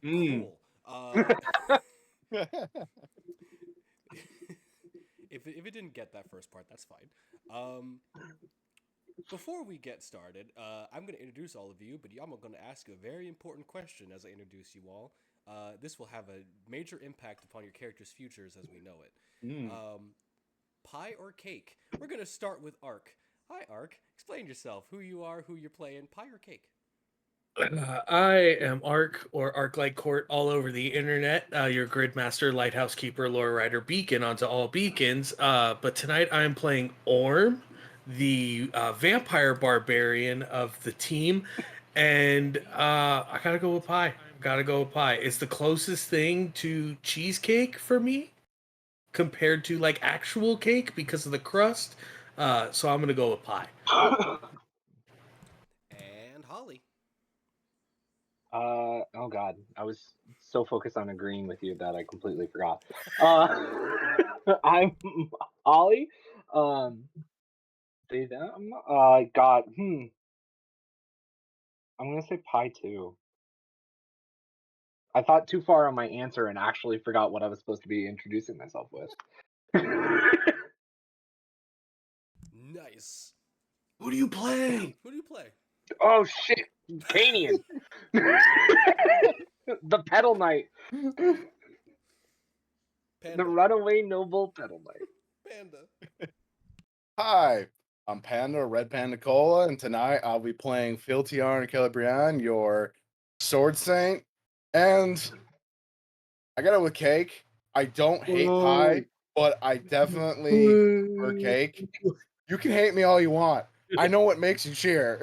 Mm. Cool. If it didn't get that first part, that's fine. Um, Before we get started, I'm going to introduce all of you, but I'm going to ask you a very important question as I introduce you all. This will have a major impact upon your character's futures as we know it. Mm. Um, Pie or cake? We're going to start with Ark. Hi, Ark. Explain yourself. Who you are, who you're playing. Pie or cake? I am Ark or Arc Light Court all over the internet. Your Gridmaster, Lighthouse Keeper, Lore Rider, Beacon onto all beacons. But tonight I'm playing Orm, the vampire barbarian of the team, and I gotta go with pie. Gotta go with pie. It's the closest thing to cheesecake for me compared to like actual cake because of the crust. So I'm gonna go with pie. And Holly. Oh God, I was so focused on agreeing with you that I completely forgot. I'm Ollie. Um, they them. God. I'm gonna say pie too. I thought too far on my answer and actually forgot what I was supposed to be introducing myself with. Nice. Who do you play? Who do you play? Oh shit, Canian. The Pedal Knight, the Panda. runaway noble Pedal Knight. Panda. Hi, I'm Panda, Red Panda Cola, and tonight I'll be playing Filtiarn Celebrian, your Sword Saint. And I got it with cake. I don't hate pie, but I definitely prefer cake. You can hate me all you want. I know what makes you cheer.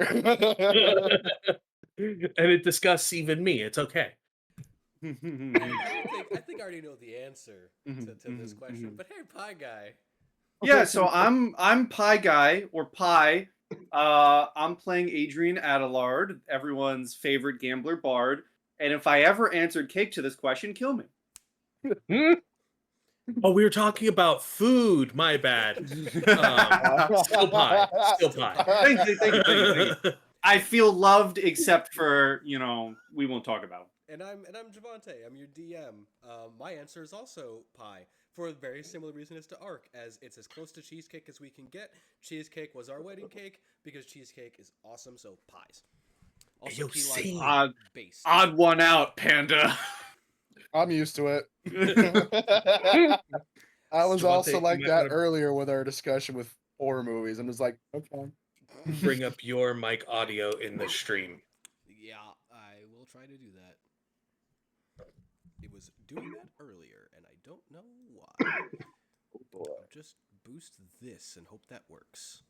And it disgusts even me. It's okay. I think I already know the answer to this question. But hey, Pie Guy. Yeah, so I'm Pie Guy or Pie. I'm playing Adrian Adelard, everyone's favorite gambler bard. And if I ever answered cake to this question, kill me. Oh, we were talking about food. My bad. Still pie. Still pie. Thank you. I feel loved, except for we won't talk about. And I'm Javante. I'm your DM. My answer is also pie for a very similar reason as to Ark, as it's as close to cheesecake as we can get. Cheesecake was our wedding cake because cheesecake is awesome. So pies. Also, Yo, key same. lime based. Odd one out, Panda. I'm used to it. I was Javante, also you like might that wanna earlier with our discussion with horror movies. I'm just like, okay. bring up your mic audio in the stream. Yeah, I will try to do that. It was doing that earlier, and I don't know why. I'll just boost this and hope that works.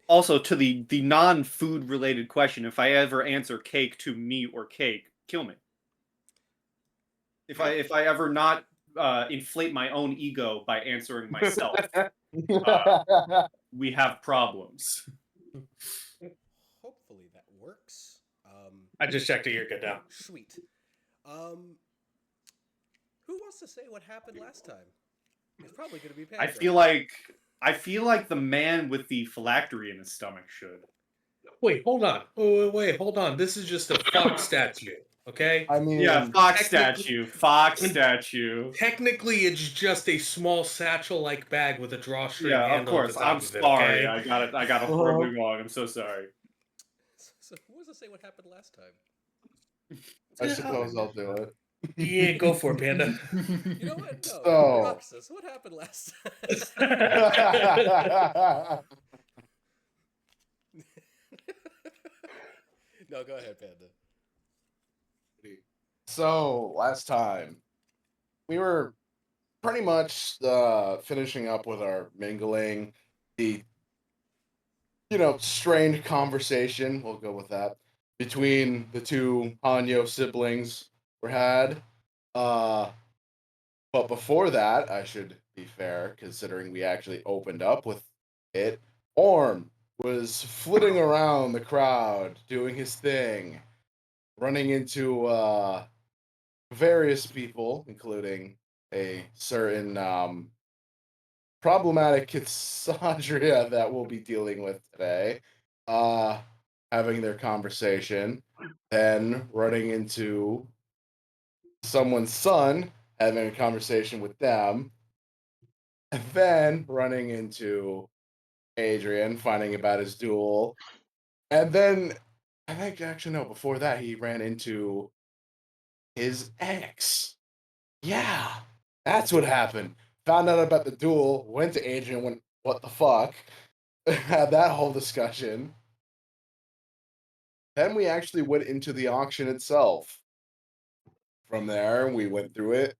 Also, to the non-food related question, if I ever answer cake to me or cake, kill me. If I ever not inflate my own ego by answering myself, we have problems. Hopefully that works. I just checked it. You're good now. Sweet. Um, who wants to say what happened last time? It's probably going to be Panda. I feel like the man with the phylactery in his stomach should. Wait, hold on. Wait, hold on. This is just a fox statue, okay? I mean, Yeah, fox statue. Technically, it's just a small satchel-like bag with a drawstring Yeah, of handle at course. the top I'm of it, sorry. okay? I got it horribly wrong. I'm so sorry. So who wants to say what happened last time? I suppose I'll do it. Yeah, go for it, Panda. You know what? No. So- Roxas, what happened last time? No, go ahead, Panda. So last time we were pretty much finishing up with our mingling, the strained conversation. We'll go with that between the two Hanyo siblings were had. Uh, but before that, I should be fair, considering we actually opened up with it. Orm was flitting around the crowd, doing his thing, running into various people, including a certain problematic Cassandra that we'll be dealing with today. Having their conversation, then running into someone's son, having a conversation with them, and then running into Adrian, finding about his duel, and then I think actually no, before that he ran into his ex. Yeah, that's what happened. Found out about the duel, went to Adrian, went, what the fuck? Had that whole discussion. Then we actually went into the auction itself. From there, we went through it.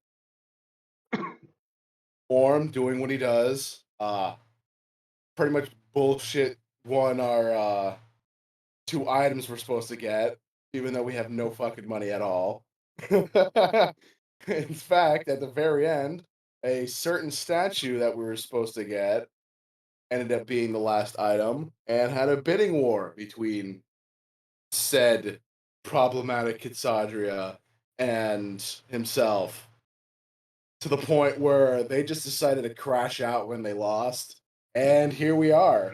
Orm doing what he does. Pretty much bullshit won our 2 items we're supposed to get, even though we have no fucking money at all. In fact, at the very end, a certain statue that we were supposed to get ended up being the last item and had a bidding war between said problematic Kitsadria and himself to the point where they just decided to crash out when they lost. And here we are,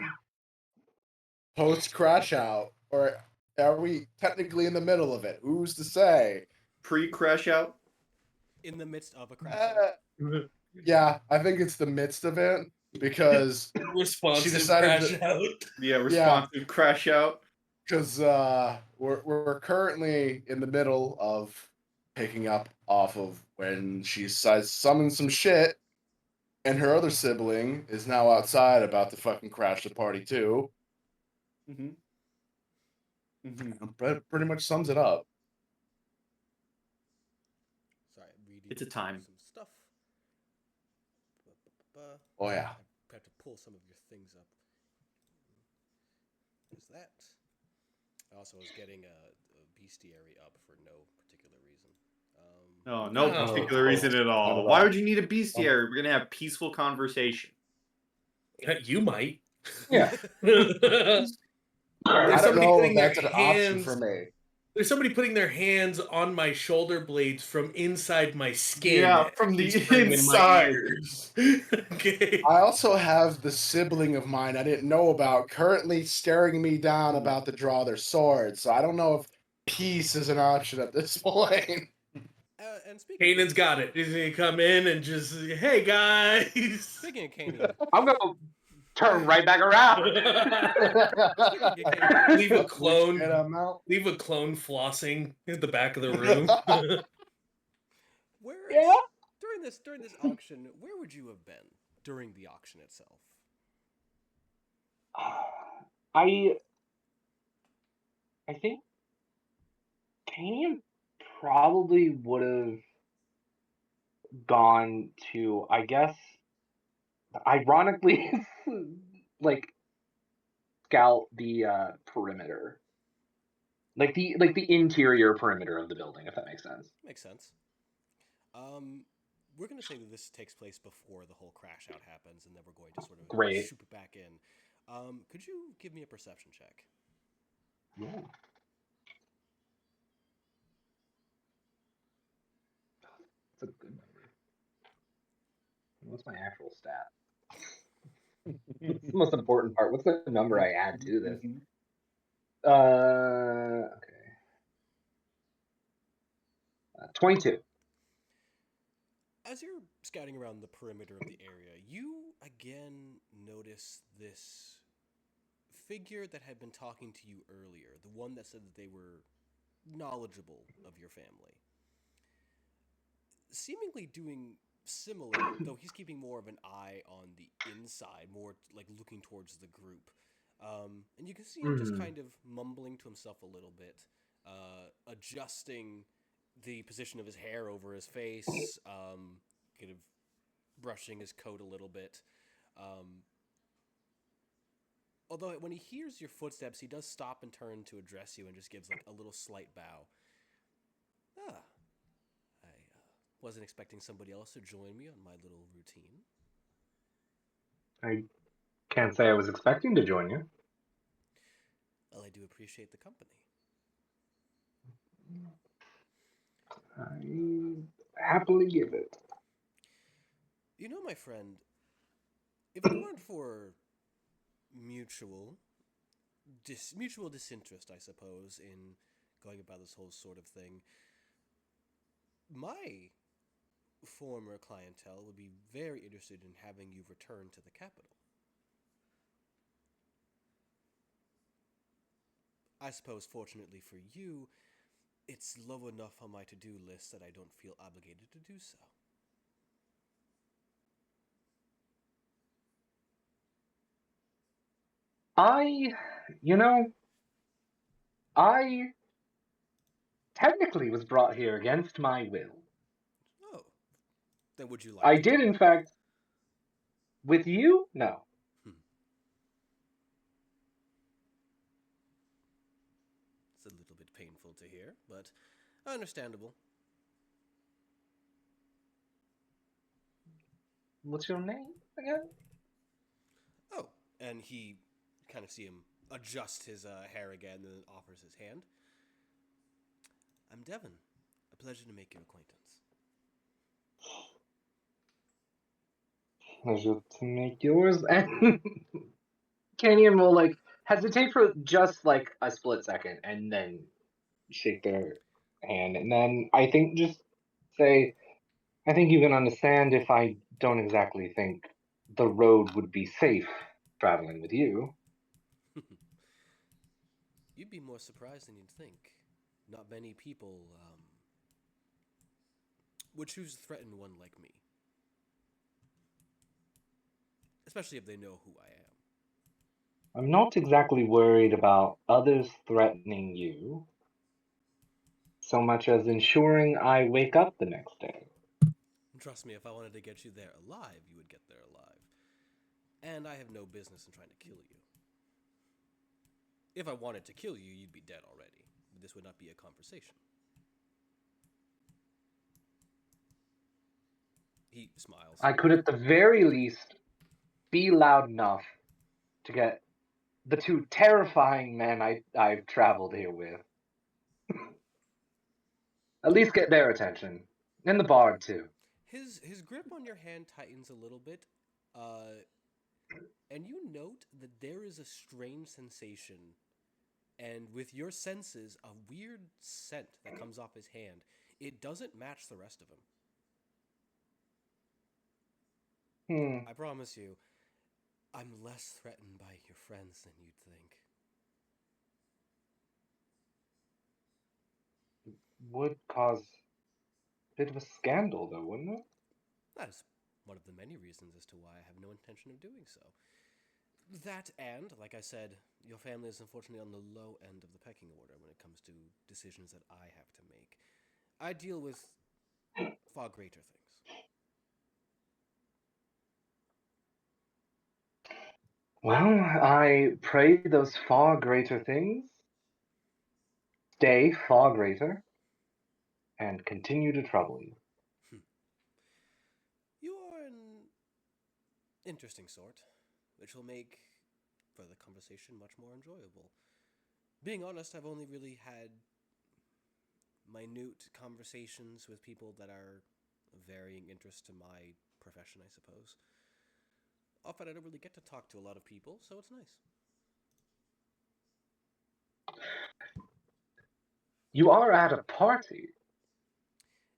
post crash out. Or are we technically in the middle of it? Who's to say? Pre-crash out. In the midst of a crash out. Yeah, I think it's the midst of it because Responsive decided crash to- out. Yeah, responsive crash out. because we're currently in the middle of picking up off of when she summoned some shit, and her other sibling is now outside about to fucking crash the party too. Mm-hmm. Mm-hmm. Pretty much sums it up. Sorry, reading It's a time. some stuff. Oh yeah. I have to pull some of your things up. There's that. I also was getting a bestiary up for no particular reason. Oh, no Oh, particular reason at not all. at all. Why would you need a bestiary? We're gonna have peaceful conversation. You might. Yeah. There's I don't somebody know putting if their that's an option hands. for me. There's somebody putting their hands on my shoulder blades from inside my skin. Yeah, from the whispering in my inside. ears. Okay. I also have the sibling of mine I didn't know about currently staring me down about to draw their sword, so I don't know if peace is an option at this point. And speaking Kanan's got it. He's gonna come in and just, hey guys. Speaking of Kanan, I'm gonna turn right back around. speaking of Kanan, Leave a clone. Get 'em out. Leave a clone flossing in the back of the room. where Yeah. during this auction, where would you have been during the auction itself? I think Canyon probably would have gone to, I guess, ironically, like scout the perimeter, like the interior perimeter of the building, if that makes sense. Makes sense. We're going to say that this takes place before the whole crash out happens, and then we're going to sort of Great. shoot it back in. Could you give me a perception check? Yeah. That's a good number. What's my actual stat? That's the most important part. What's the number I add to this? Okay. 22. As you're scouting around the perimeter of the area, you again notice this figure that had been talking to you earlier, the one that said that they were knowledgeable of your family. Seemingly doing similar, though he's keeping more of an eye on the inside, more like looking towards the group. And you can see him just kind of mumbling to himself a little bit, adjusting the position of his hair over his face, kind of brushing his coat a little bit. Although when he hears your footsteps, he does stop and turn to address you and just gives like a little slight bow. I wasn't expecting somebody else to join me on my little routine. I can't say I was expecting to join you. Well, I do appreciate the company. I happily give it. You know, my friend, if it weren't for mutual disinterest, I suppose, in going about this whole sort of thing, My former clientele would be very interested in having you return to the capital. I suppose, fortunately for you, it's low enough on my to-do list that I don't feel obligated to do so. You know, I technically was brought here against my will. Oh, then would you like I to did, talk? in fact, with you? No. Hmm. It's a little bit painful to hear, but understandable. What's your name again? Oh, and he kind of see him adjust his hair again and then offers his hand. I'm Devin. A pleasure to make your acquaintance. Pleasure to make yours. And Canyon will like hesitate for just like a split second and then shake their hand. And then I think just say, I think you can understand if I don't exactly think the road would be safe traveling with you. You'd be more surprised than you'd think. Not many people would choose to threaten one like me, especially if they know who I am. I'm not exactly worried about others threatening you so much as ensuring I wake up the next day. Trust me, if I wanted to get you there alive, you would get there alive. And I have no business in trying to kill you. If I wanted to kill you, you'd be dead already. This would not be a conversation. He smiles. I could at the very least be loud enough to get the two terrifying men I've traveled here with. At least get their attention. And the bard too. His grip on your hand tightens a little bit, and you note that there is a strange sensation, and with your senses, a weird scent that comes off his hand. It doesn't match the rest of him. Hmm. I promise you, I'm less threatened by your friends than you'd think. Would cause a bit of a scandal though, wouldn't it? That is one of the many reasons as to why I have no intention of doing so. That and, like I said, your family is unfortunately on the low end of the pecking order when it comes to decisions that I have to make. I deal with far greater things. Well, I pray those far greater things stay far greater and continue to trouble you. You are an interesting sort, which will make further conversation much more enjoyable. Being honest, I've only really had minute conversations with people that are of varying interest to my profession, I suppose. Often I don't really get to talk to a lot of people, so it's nice. You are at a party.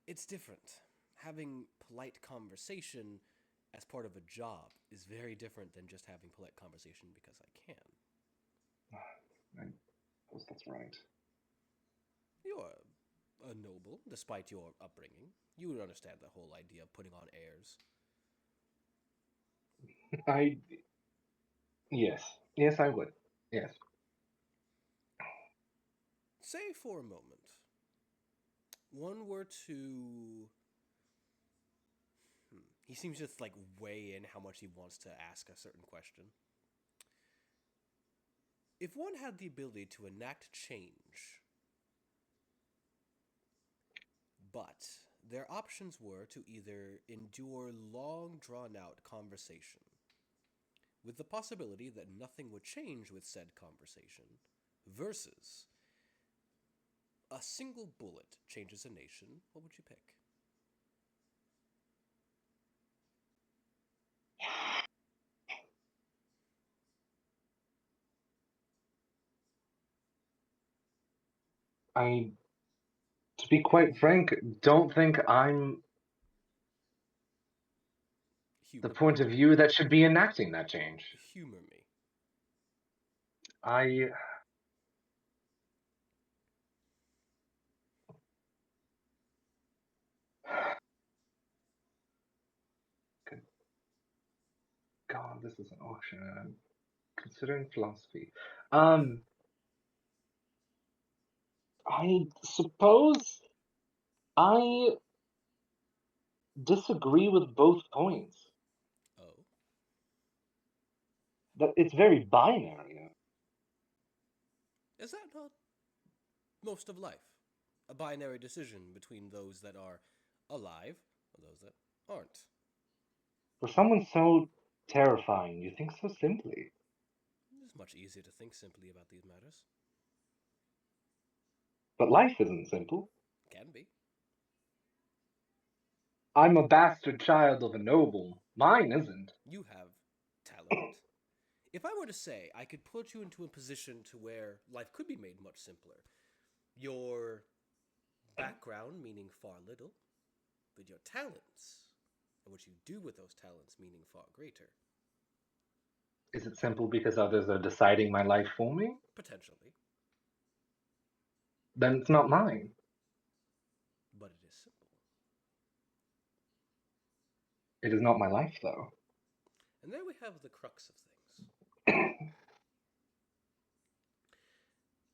It's different. Having polite conversation as part of a job is very different than just having polite conversation because I can. I suppose that's right. You're a noble, despite your upbringing. You would understand the whole idea of putting on airs. I yes. Yes, I would. Yes. Say for a moment, one were to. He seems to like weigh in how much he wants to ask a certain question. If one had the ability to enact change, but their options were to either endure long drawn out conversation, with the possibility that nothing would change with said conversation, versus a single bullet changes a nation, what would you pick? I To be quite frank, don't think I'm Humor the point of view that should be enacting that change. me. Humor me. I God, this is an auction. I'm considering philosophy. I suppose I disagree with both points. Oh. That it's very binary. Is that not most of life? A binary decision between those that are alive and those that aren't. For someone so terrifying, you think so simply. It's much easier to think simply about these matters. But life isn't simple. Can be. I'm a bastard child of a noble. Mine isn't. You have talent. If I were to say I could put you into a position to where life could be made much simpler, your background meaning far little, but your talents and what you do with those talents meaning far greater. Is it simple because others are deciding my life for me? Potentially, Then it's not mine. but it is simple. It is not my life, though. And there we have the crux of things.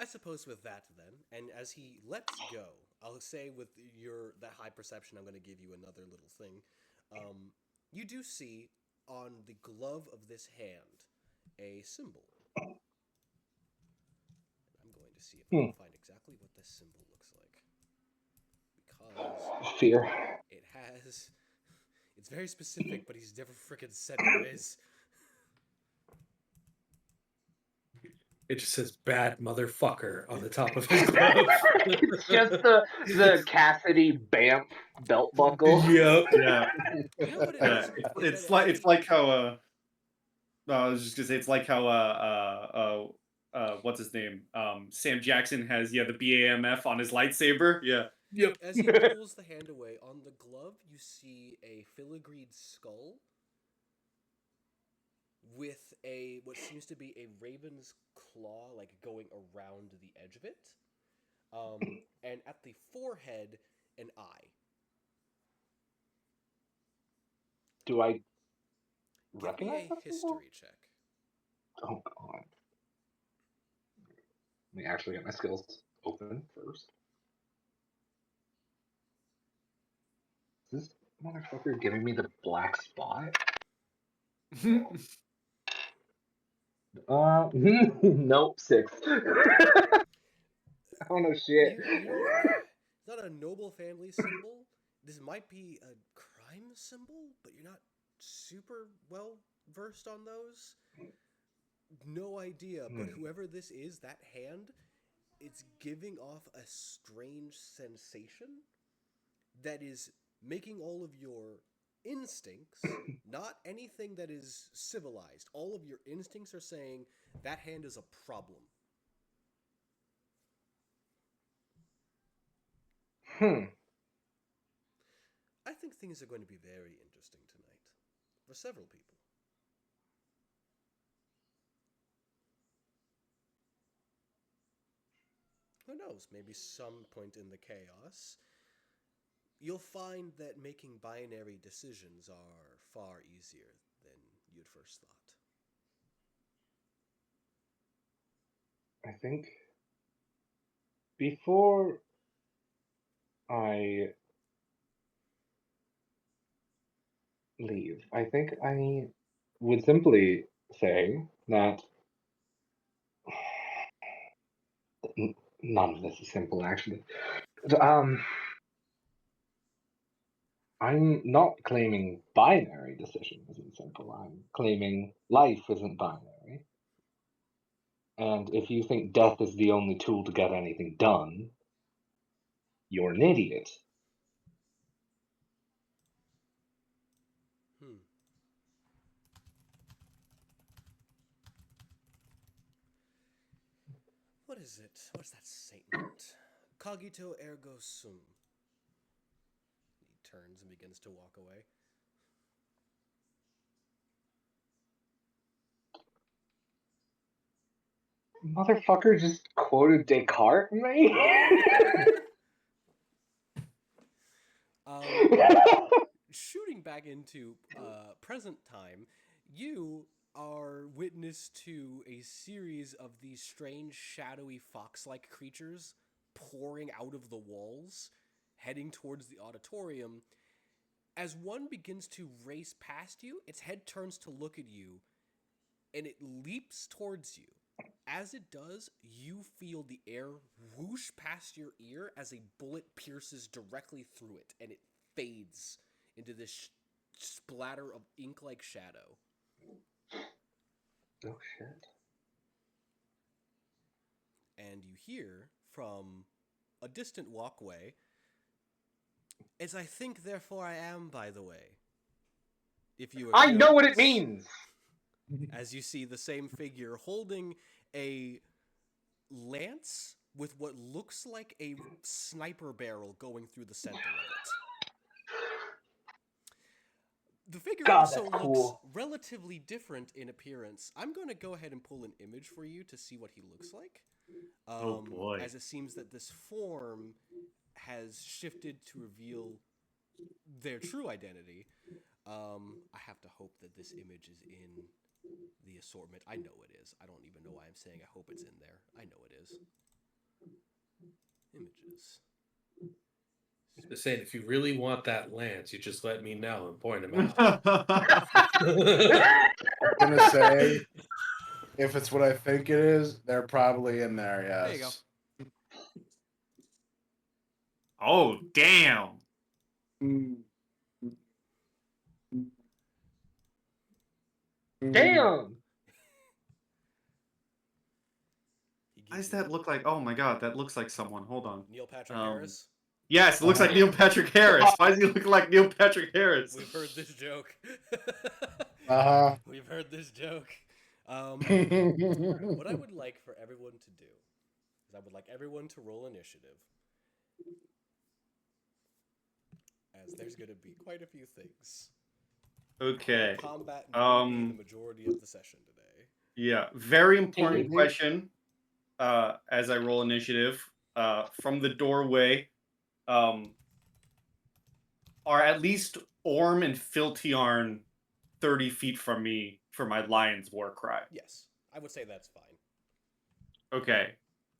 I suppose with that then, and as he lets go, I'll say with that high perception, I'm going to give you another little thing. You do see on the glove of this hand a symbol. I'm going to see if I can find exactly what this symbol looks like. Because Fear. it has... It's very specific, but he's never frickin' said what it is. It just says "bad motherfucker" on the top of his glove. It's just the Cassidy Bamf belt buckle. Yep. Yeah, You know what it yeah. is? It's like how no, I was just gonna say it's like how what's his name? Sam Jackson has the BAMF on his lightsaber. Yeah. Yep. As he pulls the hand away, on the glove you see a filigreed skull with what seems to be a raven's claw, like going around the edge of it. And at the forehead, an eye. Do I Give recognize me a that symbol? history check. Oh God. Let me actually get my skills open first. Is this motherfucker giving me the black spot? Nope, 6. I don't know shit. You know, it's not a noble family symbol. This might be a crime symbol, but you're not super well versed on those. No idea, but whoever this is, that hand, it's giving off a strange sensation that is making all of your instincts, not anything that is civilized, all of your instincts are saying that hand is a problem. I think things are going to be very interesting tonight for several people. Who knows, maybe some point in the chaos, you'll find that making binary decisions are far easier than you'd first thought. I think before I leave, I think I would simply say that none of this is simple, actually. I'm not claiming binary decision isn't simple. I'm claiming life isn't binary. And if you think death is the only tool to get anything done, you're an idiot. What is it? What's that statement? Cogito ergo sum. He turns and begins to walk away. Motherfucker just quoted Descartes, mate. Shooting back into present time, you are witness to a series of these strange, shadowy, fox-like creatures pouring out of the walls, heading towards the auditorium. As one begins to race past you, its head turns to look at you, and it leaps towards you. As it does, you feel the air whoosh past your ear as a bullet pierces directly through it, and it fades into this splatter of ink-like shadow. Oh shit. And you hear from a distant walkway, "As I think, therefore I am, by the way." If you are I know what it curious. means. As you see the same figure holding a lance with what looks like a sniper barrel going through the center of it. The figure God, also that's looks cool. relatively different in appearance. I'm going to go ahead and pull an image for you to see what he looks like. Oh, boy. As it seems that this form has shifted to reveal their true identity. I have to hope that this image is in the assortment. I know it is. I don't even know why I'm saying I hope it's in there. I know it is. Images. Just saying, if you really want that lance, you just let me know and point him out. I'm gonna say, if it's what I think it is, they're probably in there. There you Yes. Oh, damn. Damn. Why does that look like? Oh my god, that looks like someone. Hold on. Neil Patrick Harris? Yes, it looks like Neil Patrick Harris. Why does he look like Neil Patrick Harris? We've heard this joke. Uh-huh. We've heard this joke. uh What I would like for everyone to do is I would like everyone to roll initiative. As there's going to be quite a few things. Okay. Combat will be the majority of the session today. Yeah, very important question. As I roll initiative, from the doorway, are at least Orm and Filtiarn 30 feet from me for my lion's war cry? Yes, I would say that's fine. Okay,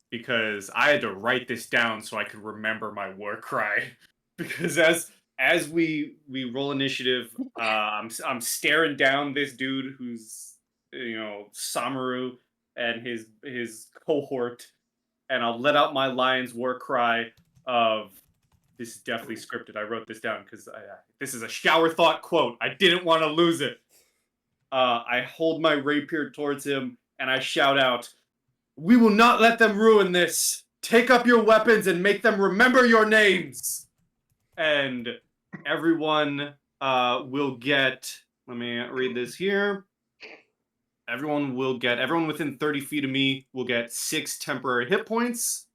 because I had to write this down so I could remember my war cry. Because as we roll initiative, I'm staring down this dude who's Samaru and his cohort, and I'll let out my lion's war cry of, this is definitely scripted. I wrote this down because this is a shower thought quote. I didn't want to lose it. I hold my rapier towards him and I shout out, "We will not let them ruin this. Take up your weapons and make them remember your names." And everyone will get, let me read this here. Everyone within 30 feet of me will get 6 temporary hit points.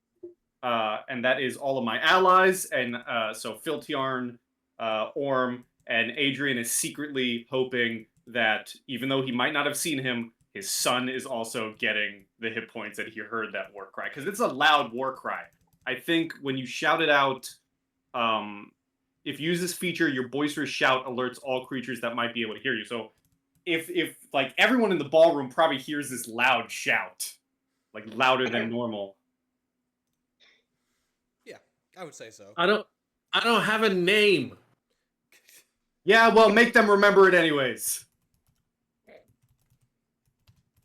And that is all of my allies. And so Filtiarn, Orm, and Adrian is secretly hoping that even though he might not have seen him, his son is also getting the hit points that he heard that war cry. Because it's a loud war cry. I think when you shout it out, if you use this feature, your boisterous shout alerts all creatures that might be able to hear you. So if like everyone in the ballroom probably hears this loud shout, like louder than normal. Yeah, I would say so. I don't have a name. Yeah, well, make them remember it anyways.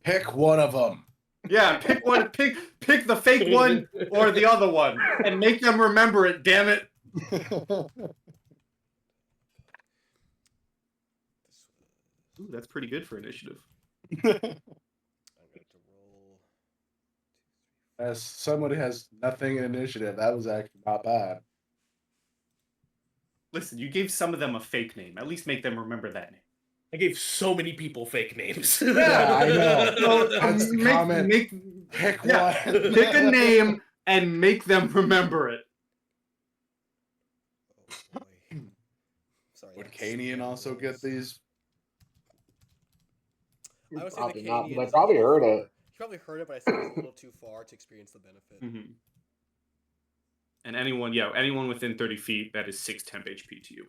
Pick one of them. Yeah, pick one. Pick the fake one or the other one, and make them remember it. Damn it! Ooh, that's pretty good for initiative. I'm going to roll. As somebody has nothing in initiative, that was actually not bad. Listen, you gave some of them a fake name. At least make them remember that name. I gave so many people fake names. Yeah, I know. So, That's the comment. Pick one. Pick a name and make them remember it. Oh boy. Sorry. Would that's Kanian some also rolls. get these? I would say Probably the not, Canadian but I is a probably little heard far. it. He probably heard it, but I think he's a little too far to experience the benefit. Mm-hmm. And anyone within 30 feet, that is 6 temp HP to you.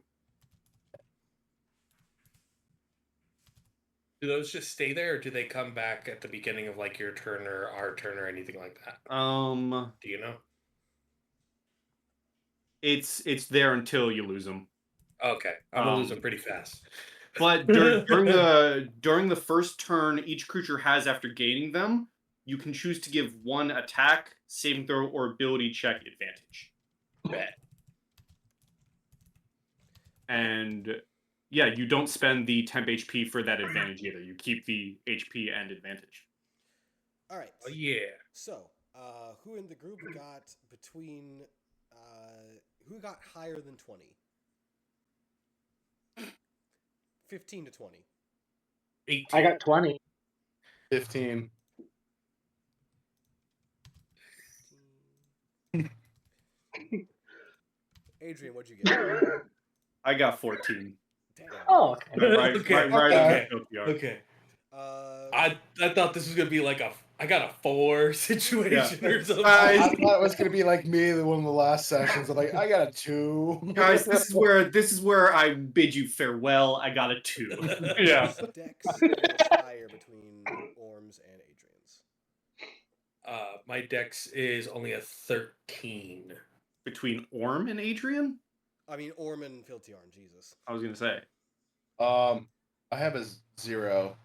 Do those just stay there, or do they come back at the beginning of like your turn or our turn or anything like that? Do you know? It's there until you lose them. Okay, I'm gonna lose them pretty fast. But during the first turn each creature has after gaining them, you can choose to give one attack, saving throw, or ability check advantage. Bet. And yeah, you don't spend the temp HP for that advantage either. You keep the HP and advantage. All right. Oh yeah. So, who in the group got who got higher than 20? 15 to 20. 18. I got 20. 15. Adrian, what'd you get? I got 14. Damn. Oh, okay. Right Okay. on the OTR. Okay. Uh, I thought this was gonna be like I got a 4 situation or something. I thought it was gonna be like me, one of the last sessions. I'm like, I got a 2. Guys, this is where I bid you farewell. I got a 2. Yeah. whose Dex is higher between Orm's and Adrian's? My dex is only a 13. Between Orm and Adrian? I mean, Orm and Filtiarn, Jesus. I was gonna say. I have a 0.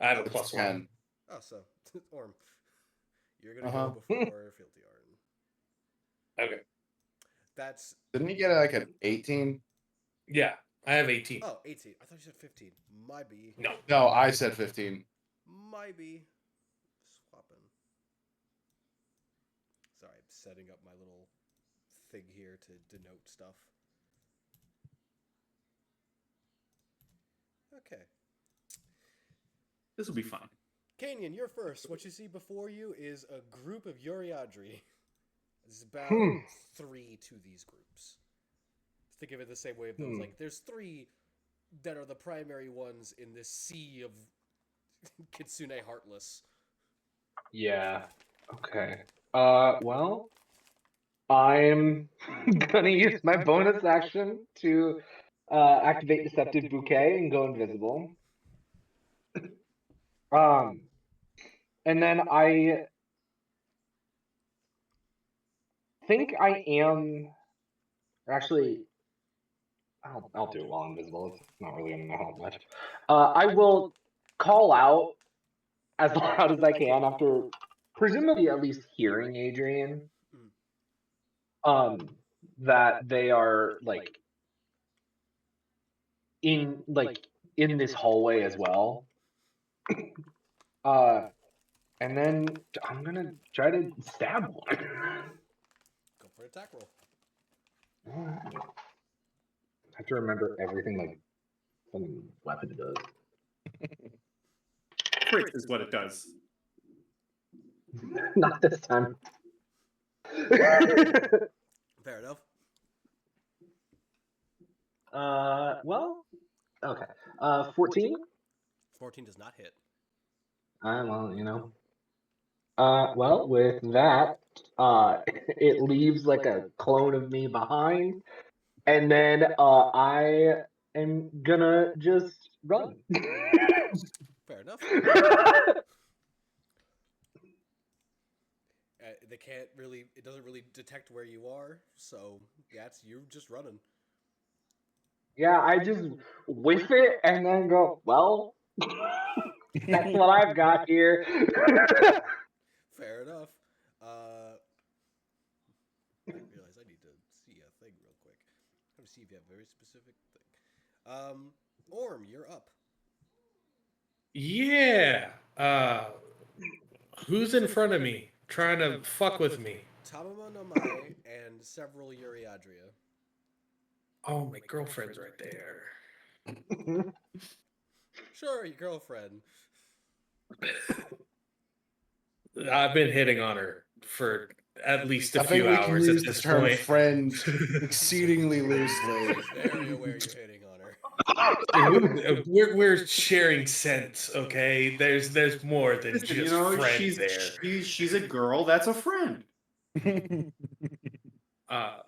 I have a It's plus 10. 1. Oh, so, Orm, you're going to Uh-huh. go before Filtiarn. Okay. That's, Didn't he get like an 18? Yeah, I have 18. oh, 18. I thought you said 15. Might be. No. No, I said 15. Might be. Swapping. Sorry, I'm setting up my little thing here to denote stuff. Okay. This will be fun. Kanyan, you're first. What you see before you is a group of Uriadri. There's about 3 to these groups. Think of it the same way of those. Like, there's 3 that are the primary ones in this sea of Kitsune Heartless. Yeah. Okay. Well, I'm gonna use my bonus action to activate Deceptive Bouquet and go invisible. And then I think I am actually. I'll do it while invisible. It's not really gonna help much. I will call out as loud as I can after presumably at least hearing Adrian. That they are like in this hallway as well. And then I'm gonna try to stab one. Go for an attack roll. I have to remember everything like some weapon does. Crit is what it does. Not this time. Fair enough. Well, okay. 14. 14 does not hit. Well, you know. Well, with that, it leaves like a clone of me behind, and then I am gonna just run. Fair enough. They can't really. It doesn't really detect where you are, so that's you just running. Yeah, I just whiff it and then go, well, that's what I've got here. Fair enough. I realize I need to see a thing real quick. I have to see if you have a very specific thing. Orm, you're up. Yeah. Who's in front of me trying to fuck with me? Tamama Namai and several Uriadria. Oh, my girlfriend's right there. Sure, your girlfriend. I've been hitting on her for at least a I think few we can hours use at the this term point. friend exceedingly loosely. Very aware you're hitting on her. We're sharing sense, okay? There's more than Listen, just friend she's there. she's a girl. That's a friend. Uh,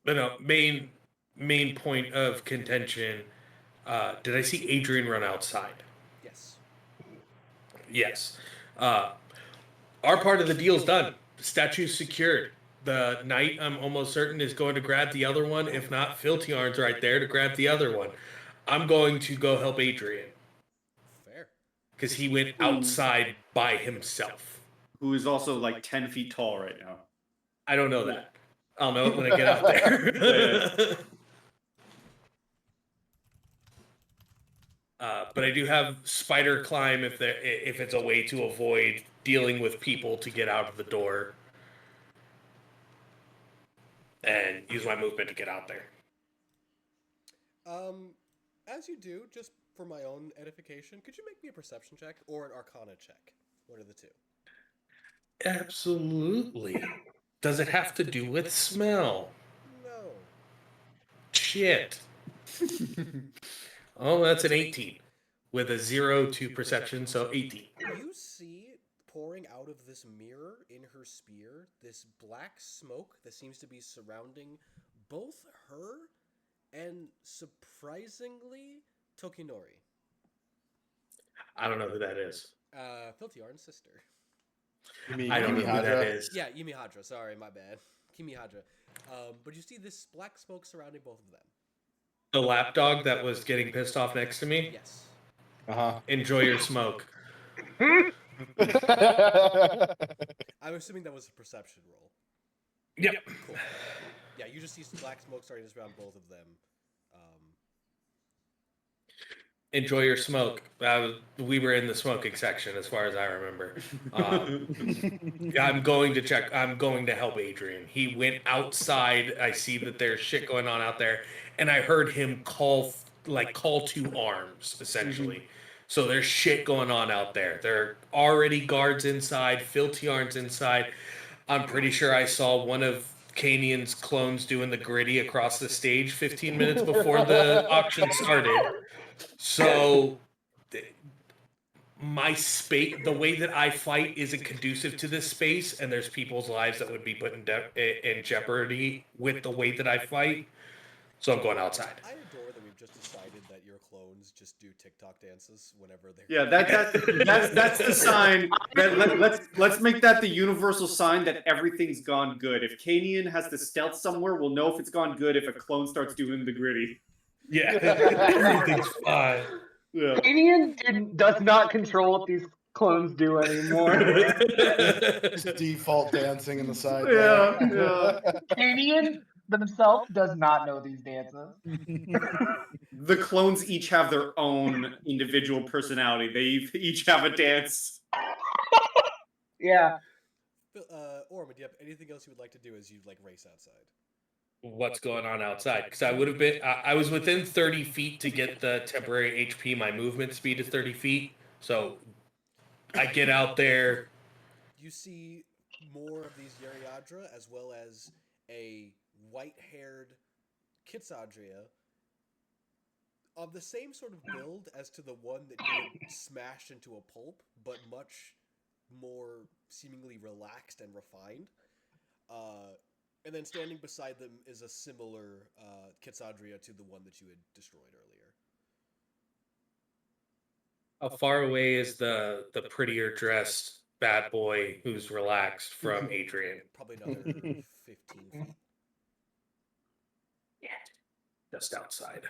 but no, main point of contention. Did I see Adrian run outside? Yes. Yes. Our part of the deal's done. The statue's secured. The knight, I'm almost certain, is going to grab the other one. If not, Filtiarn's right there to grab the other one. I'm going to go help Adrian Fair. because he went outside by himself. Who is also like 10 feet tall right now. I don't know that. I'll know it when I get out there. But I do have spider climb if it's a way to avoid dealing with people to get out of the door, and use my movement to get out there. As you do, just for my own edification, could you make me a perception check or an arcana check? One of the two. Absolutely. Does it have to do with smell? No. Shit. Oh, that's an 18 with a 0 to perception, so 18. You see pouring out of this mirror in her spear this black smoke that seems to be surrounding both her and, surprisingly, Tokinori. I don't know who that is. Filtiarn's sister. I don't know who that is. Yeah, Yumihadra. Sorry, my bad. Kimihadra. But you see this black smoke surrounding both of them. The lapdog that was getting pissed off next to me? Yes. Enjoy your smoke. I'm assuming that was a perception roll. Yep. Cool. Yeah, you just see black smoke starting to surround both of them. Enjoy your smoke. We were in the smoking section, as far as I remember. I'm going to check. I'm going to help Adrian. He went outside. I see that there's shit going on out there, and I heard him call to arms, essentially. So there's shit going on out there. There are already guards inside. Filtiarn's inside. I'm pretty sure I saw one of Canian's clones doing the gritty across the stage 15 minutes before the auction started. So my space, the way that I fight isn't conducive to this space, and there's people's lives that would be put in jeopardy with the way that I fight. So I'm going outside. I adore that we've just decided that your clones just do TikTok dances whenever they're... Yeah, that's the sign. Let's make that the universal sign that everything's gone good. If Canian has to stealth somewhere, we'll know if it's gone good if a clone starts doing the gritty. Yeah, everything's fine. Yeah. Canian does not control what these clones do anymore. Just default dancing in the side. Yeah. Canian themselves does not know these dances. The clones each have their own individual personality. They each have a dance. Yeah. Orma, do you have anything else you would like to do as you race outside? What's going on outside? Because I would have been, I was within 30 feet to get the temporary HP. My movement speed is 30 feet. So I get out there. You see more of these Yeriadra, as well as a white-haired Kitsadria of the same sort of build as to the one that you had smashed into a pulp, but much more seemingly relaxed and refined. And then standing beside them is a similar Kitsadria to the one that you had destroyed earlier. How far away is the prettier dressed bad boy who's relaxed from Adrian? Probably another 15 feet. Yeah, just outside.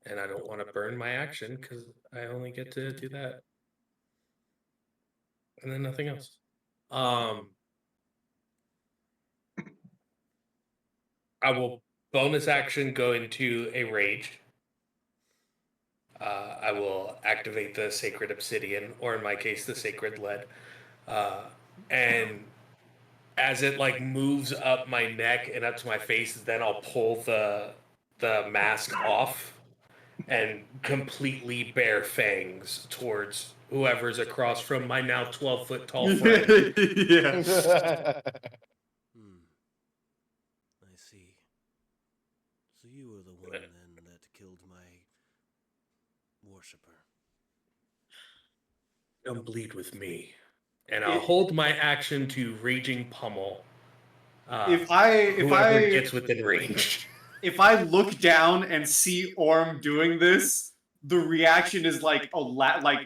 And I don't want to burn my action because I only get to do that. And then nothing else. I will bonus action go into a rage. I will activate the Sacred Obsidian, or in my case, the Sacred Lead. And as it moves up my neck and up to my face, then I'll pull the mask off and completely bare fangs towards whoever's across from my now 12-foot tall friend. Yeah. I see. So you were the one then that killed my worshipper. Don't bleed with me. And I'll hold my action to Raging Pummel. Whoever gets within range. If I look down and see Orm doing this, the reaction is like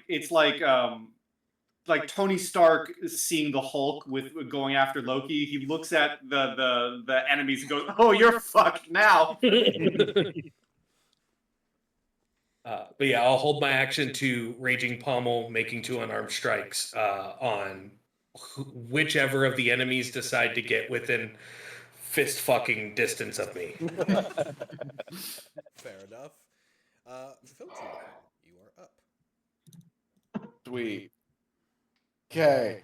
it's like Tony Stark seeing the Hulk with going after Loki. He looks at the enemies and goes, "Oh, you're fucked now." But yeah, I'll hold my action to Raging Pommel, making 2 unarmed strikes on whichever of the enemies decide to get within fist fucking distance of me. Fair enough. Filtier, you are up. Sweet. Okay.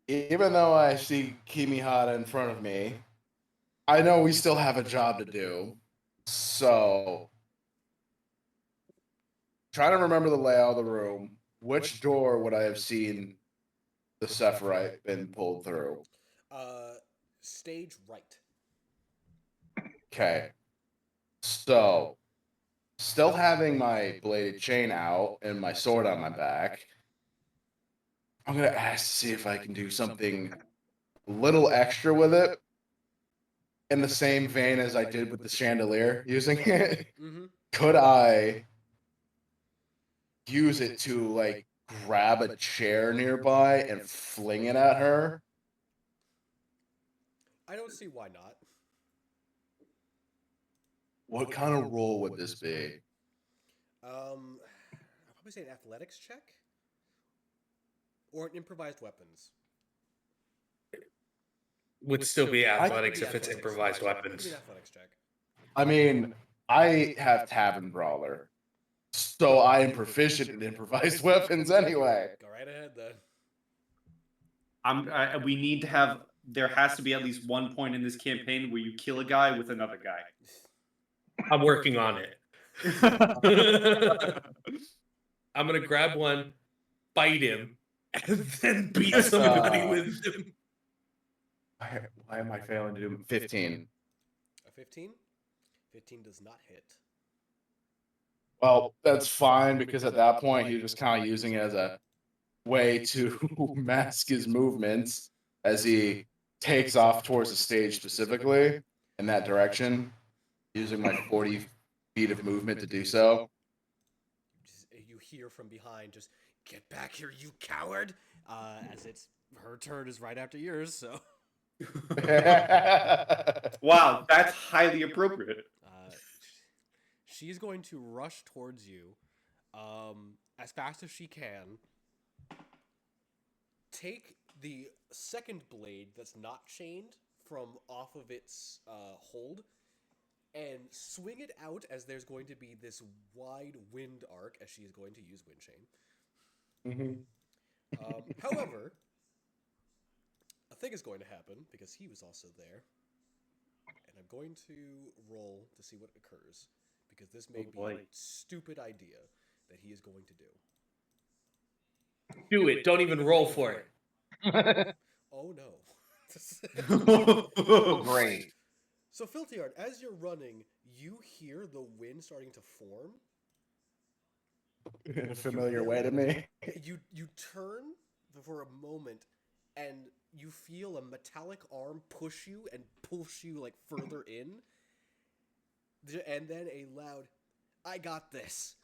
Even though I see Kimihara in front of me, I know we still have a job to do. So, trying to remember the layout of the room. Which door would I have seen the Sephirite been pulled through? Stage right. Okay. So, still having my bladed chain out and my sword on my back, I'm going to ask to see if I can do something a little extra with it in the same vein as I did with the chandelier using it. Mm-hmm. Could I use it to, like, grab a chair nearby and fling it at her? I don't see why not. What kind of roll would this be? I'll probably say an athletics check or an improvised weapons. Would still be athletics Be if it's athletics. improvised Give me weapons. an athletics check. I mean, I have Tavern Brawler, so I am proficient in improvised weapons anyway. Go right ahead then. We need to have. There has to be at least one point in this campaign where you kill a guy with another guy. I'm working on it. I'm going to grab one, bite him, and then beat somebody with him. Why am I failing to do 15? A 15? 15 does not hit. Well, that's fine because at that point he was just kind of using it as a way to mask his movements as he takes off towards the stage specifically in that direction, using my 40 feet of movement to do so. You hear from behind, just get back here, you coward! As it's her turn is right after yours, so. Wow, that's highly appropriate. She's going to rush towards you as fast as she can. Take the second blade that's not chained from off of its hold and swing it out as there's going to be this wide wind arc as she is going to use wind chain. However, a thing is going to happen because he was also there. And I'm going to roll to see what occurs because this may be a stupid idea that he is going to do. Do it. Don't even roll for it. Oh no. Oh, great. So, Filtiard, as you're running, you hear the wind starting to form. In a familiar way to me. You turn for a moment, and you feel a metallic arm push you and push you like further in. And then a loud, "I got this."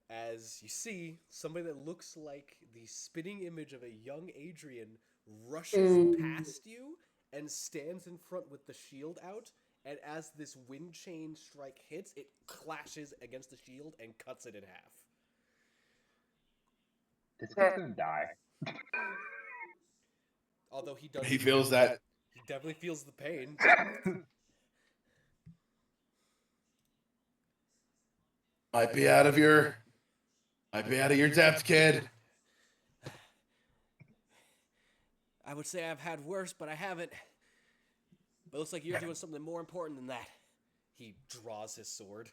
As you see, somebody that looks like the spitting image of a young Adrian rushes past you and stands in front with the shield out, and as this wind chain strike hits, it clashes against the shield and cuts it in half. This guy's gonna die. Although he does, He feels that. he definitely feels the pain. Might be out of your depth, kid. I would say I've had worse, but I haven't. But it looks like you're doing something more important than that. He draws his sword.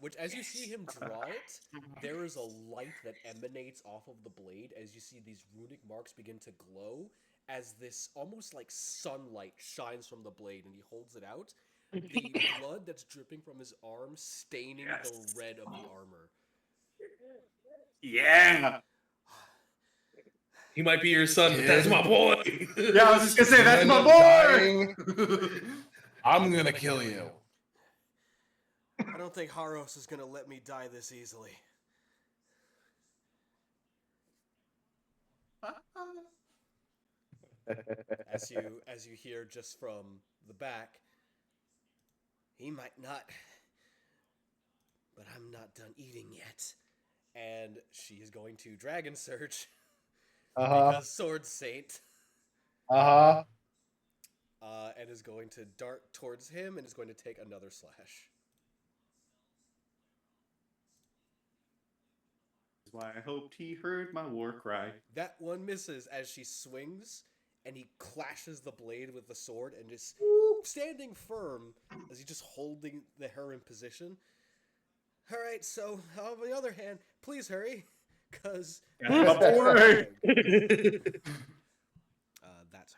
Which, as you see him draw it, there is a light that emanates off of the blade as you see these runic marks begin to glow as this almost like sunlight shines from the blade and he holds it out. The blood that's dripping from his arm staining the red of the armor. Yeah. He might be your son, but that's my boy. Yeah, I was just gonna say that's End my up boy. dying. I'm gonna kill you. I don't think Haros is gonna let me die this easily. As you hear just from the back, he might not, but I'm not done eating yet. And she is going to Dragon Surge because Sword Saint. And is going to dart towards him and is going to take another slash. That's why I hoped he heard my war cry. That one misses as she swings, and he clashes the blade with the sword and just standing firm as he's just holding her in position. All right, so on the other hand, please hurry, because that's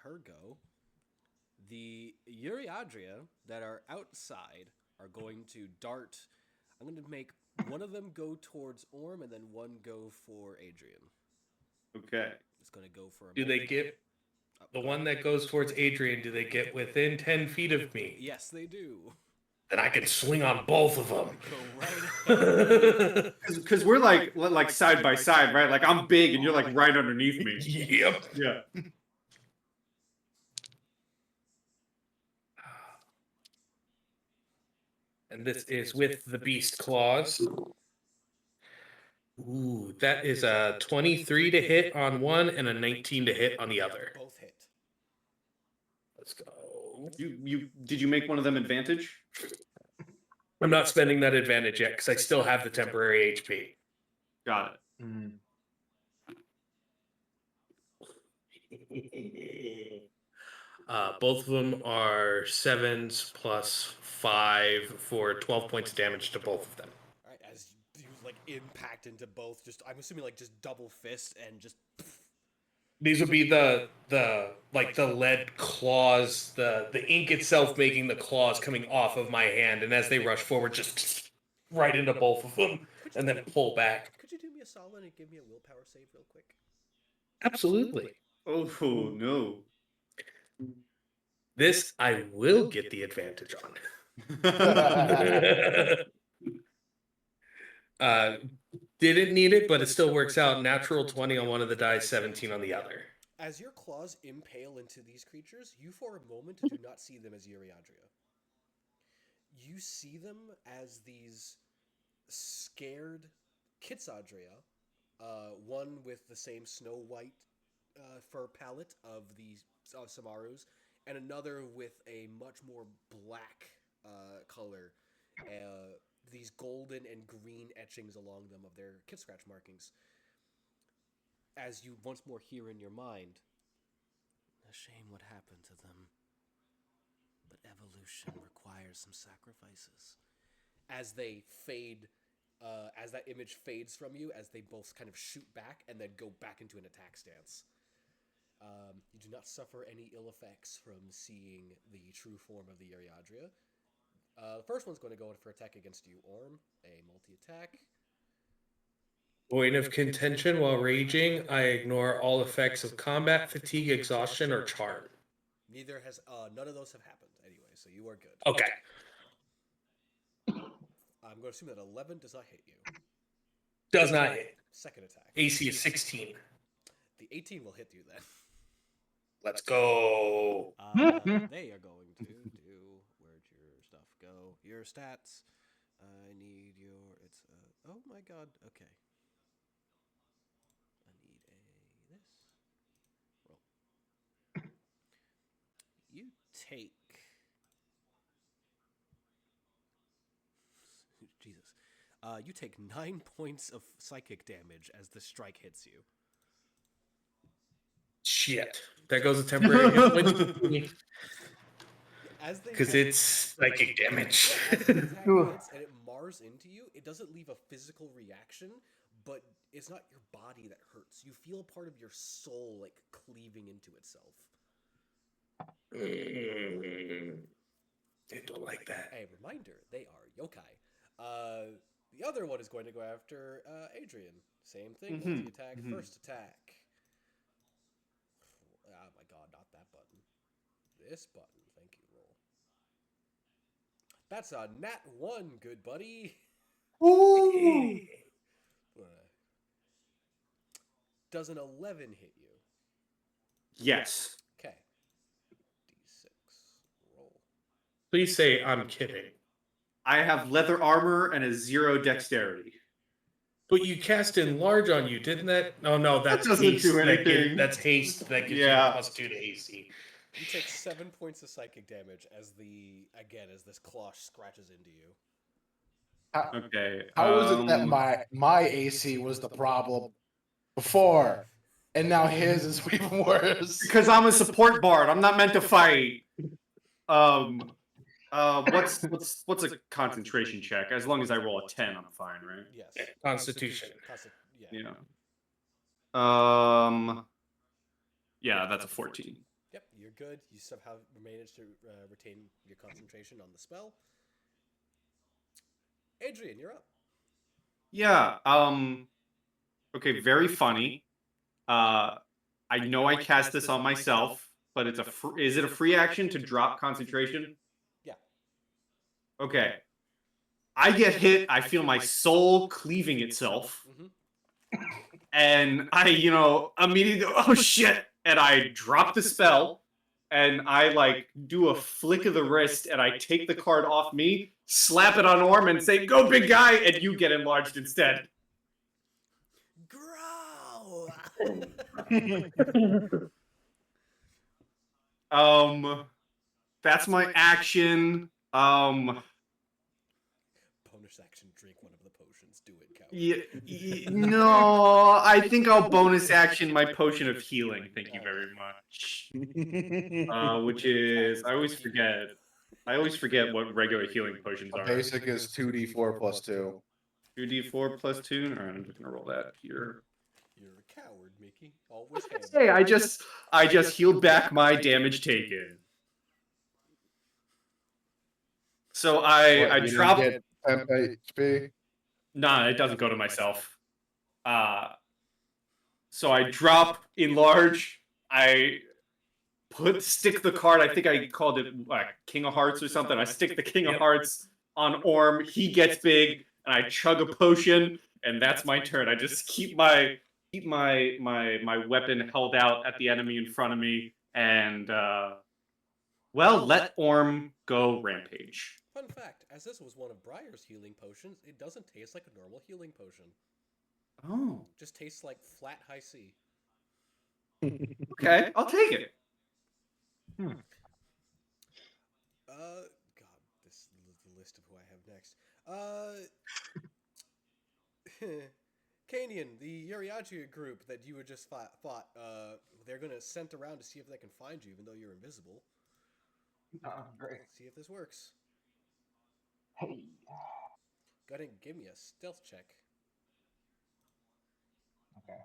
her go. The Uriadria that are outside are going to dart. I'm going to make one of them go towards Orm and then one go for Adrian. Okay. It's going to go for a Do they get the one that goes towards Adrian? Do they get within 10 feet of me? Yes, they do. Then I can swing on both of them. Go right. Because we're like side by side, right? Like I'm big and you're like right underneath me. Yep. Yeah. And this is with the beast claws. Ooh, that is a 23 to hit on one and a 19 to hit on the other. Both hit. Let's go. Did you make one of them advantage? I'm not spending that advantage yet because I still have the temporary HP. Got it. Both of them are 7s plus 5 for 12 points of damage to both of them. All right, as you like impact into both, just I'm assuming like just double fist and just. These would be the lead claws, the ink itself making the claws coming off of my hand, and as they rush forward, just right into both of them, and then pull back. Could you do me a solid and give me a willpower save real quick? Absolutely. Oh no. This I will get the advantage on. Didn't need it, but it still works out. Natural 20 on one of the dice, 17 on the other. As your claws impale into these creatures, you for a moment do not see them as Uriadria. You see them as these scared Kitsadria, one with the same snow white fur palette of the Samarus, and another with a much more black color. These golden and green etchings along them of their kit scratch markings. As you once more hear in your mind, a shame what happened to them, but evolution requires some sacrifices. As they fade, as that image fades from you, as they both kind of shoot back and then go back into an attack stance. You do not suffer any ill effects from seeing the true form of the Uriadria. The first one's going to go in for attack against you, Orm. A multi-attack. Point of contention: while raging, I ignore all effects of combat, fatigue, exhaustion, or charm. Neither has none of those have happened anyway, so you are good. Okay. I'm going to assume that 11 does not hit you. Does not hit. Second attack. AC is 16. The 18 will hit you then. Let's go. They are going to do. Where'd your stuff go? Your stats. I need your. It's. Oh my god. Okay. I need this. Roll. You take. Jesus. You take 9 points of psychic damage as the strike hits you. Shit. There goes a temporary hit point. Because it's psychic damage. As the attack hits and it bars into you, it doesn't leave a physical reaction, but it's not your body that hurts. You feel part of your soul like cleaving into itself. I don't like that. A reminder, they are yokai. The other one is going to go after Adrian. Same thing, multi-attack, first attack. Oh my god, not that button. This button, thank you, roll. That's a nat 1, good buddy. Ooh. Does an 11 hit you? Yes. Okay. D6. Roll. Please say I'm kidding. I have leather armor and a 0 dexterity. But you cast enlarge on you, didn't that? Oh no, that's doesn't haste. do anything. That's haste. That gives you Yeah. a +2 to AC. You take 7 points of psychic damage as this cloche scratches into you. Okay. How is it that my AC was the problem before, and now his is even worse? Because I'm a support bard. I'm not meant to fight. What's a concentration check? As long as I roll a 10, I'm fine, right? Yes. Constitution. Yeah. Yeah. Yeah, that's a 14. Yep, you're good. You somehow managed to retain your concentration on the spell. Adrian, you're up. Yeah. Okay. Very funny. I know I cast this on myself, but it's is it a free action to drop concentration? Yeah. Okay. I get hit. I feel my soul cleaving itself, and I, immediately go, "Oh shit!" And I drop the spell, and I like do a flick of the wrist, and I take the card off me, slap it on Orm, and say, "Go, big guy!" And you get enlarged instead. Growl! That's my action. Bonus action, drink one of the potions. Do it, coward. No, I think I'll bonus action my potion of healing. Thank you very much. Which is, I always forget. I always forget what regular healing potions are. Basic is 2d4 plus 2. 2d4 plus 2. All right, I'm just gonna roll that here. You're a coward, Mickey. Always have. Hey, I just healed back my damage taken. So I drop. 10 HP. Nah, it doesn't go to myself. So I drop enlarge. I stick the card. I think I called it King of Hearts or something. I stick the King of Hearts on Orm. He gets big, and I chug a potion, and that's my turn. I just keep my weapon held out at the enemy in front of me, and let Orm go rampage. Fun fact, as this was one of Briar's healing potions, it doesn't taste like a normal healing potion. Oh. Just tastes like flat high C. Okay, I'll take it. God, this is the list of who I have next. Kanian, the Yuriachi group that you had just fought, they're gonna send around to see if they can find you, even though you're invisible. Great. See if this works. Hey. Go ahead and give me a stealth check. Okay.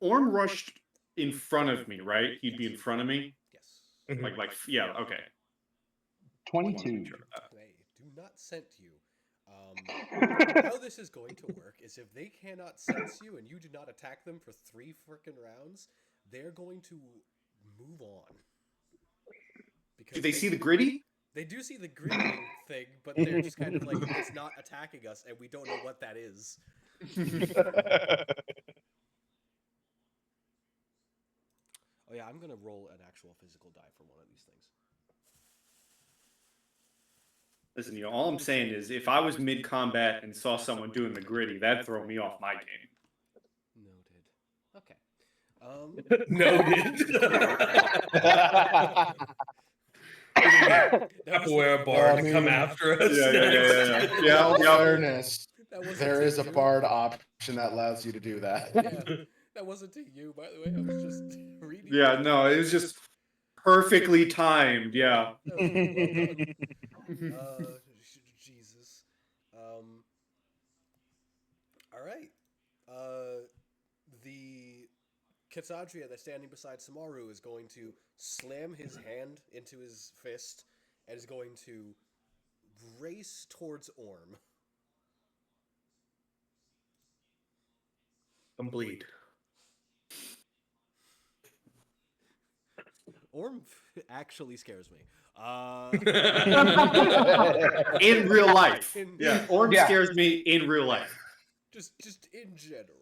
Orm rushed in front of me, right? He'd be in front of me. Yes. Yeah, okay. 22. Hey, do not scent you. How this is going to work is if they cannot sense you and you do not attack them for 3 frickin' rounds, they're going to move on. Because Do they see the gritty? They do see the gritty thing, but they're just kind of like, it's not attacking us, and we don't know what that is. Oh yeah, I'm gonna roll an actual physical die for one of these things. Listen, all I'm saying is, if I was mid-combat and saw someone doing the gritty, that'd throw me off my game. Noted. Okay. Noted. Wear a bard to come after us. Yeah. Awareness. That There to is a you. bard option that allows you to do that. Yeah, that wasn't to you, by the way. I was just reading. Yeah, no, it was just... Perfectly timed, yeah. That was really well done. Jesus. All right. The Katsadria that's standing beside Samaru is going to slam his hand into his fist and is going to race towards Orm. Don't bleed. Orm actually scares me. In real life. In- Yeah, Orm Yeah. scares me in real life. just in general.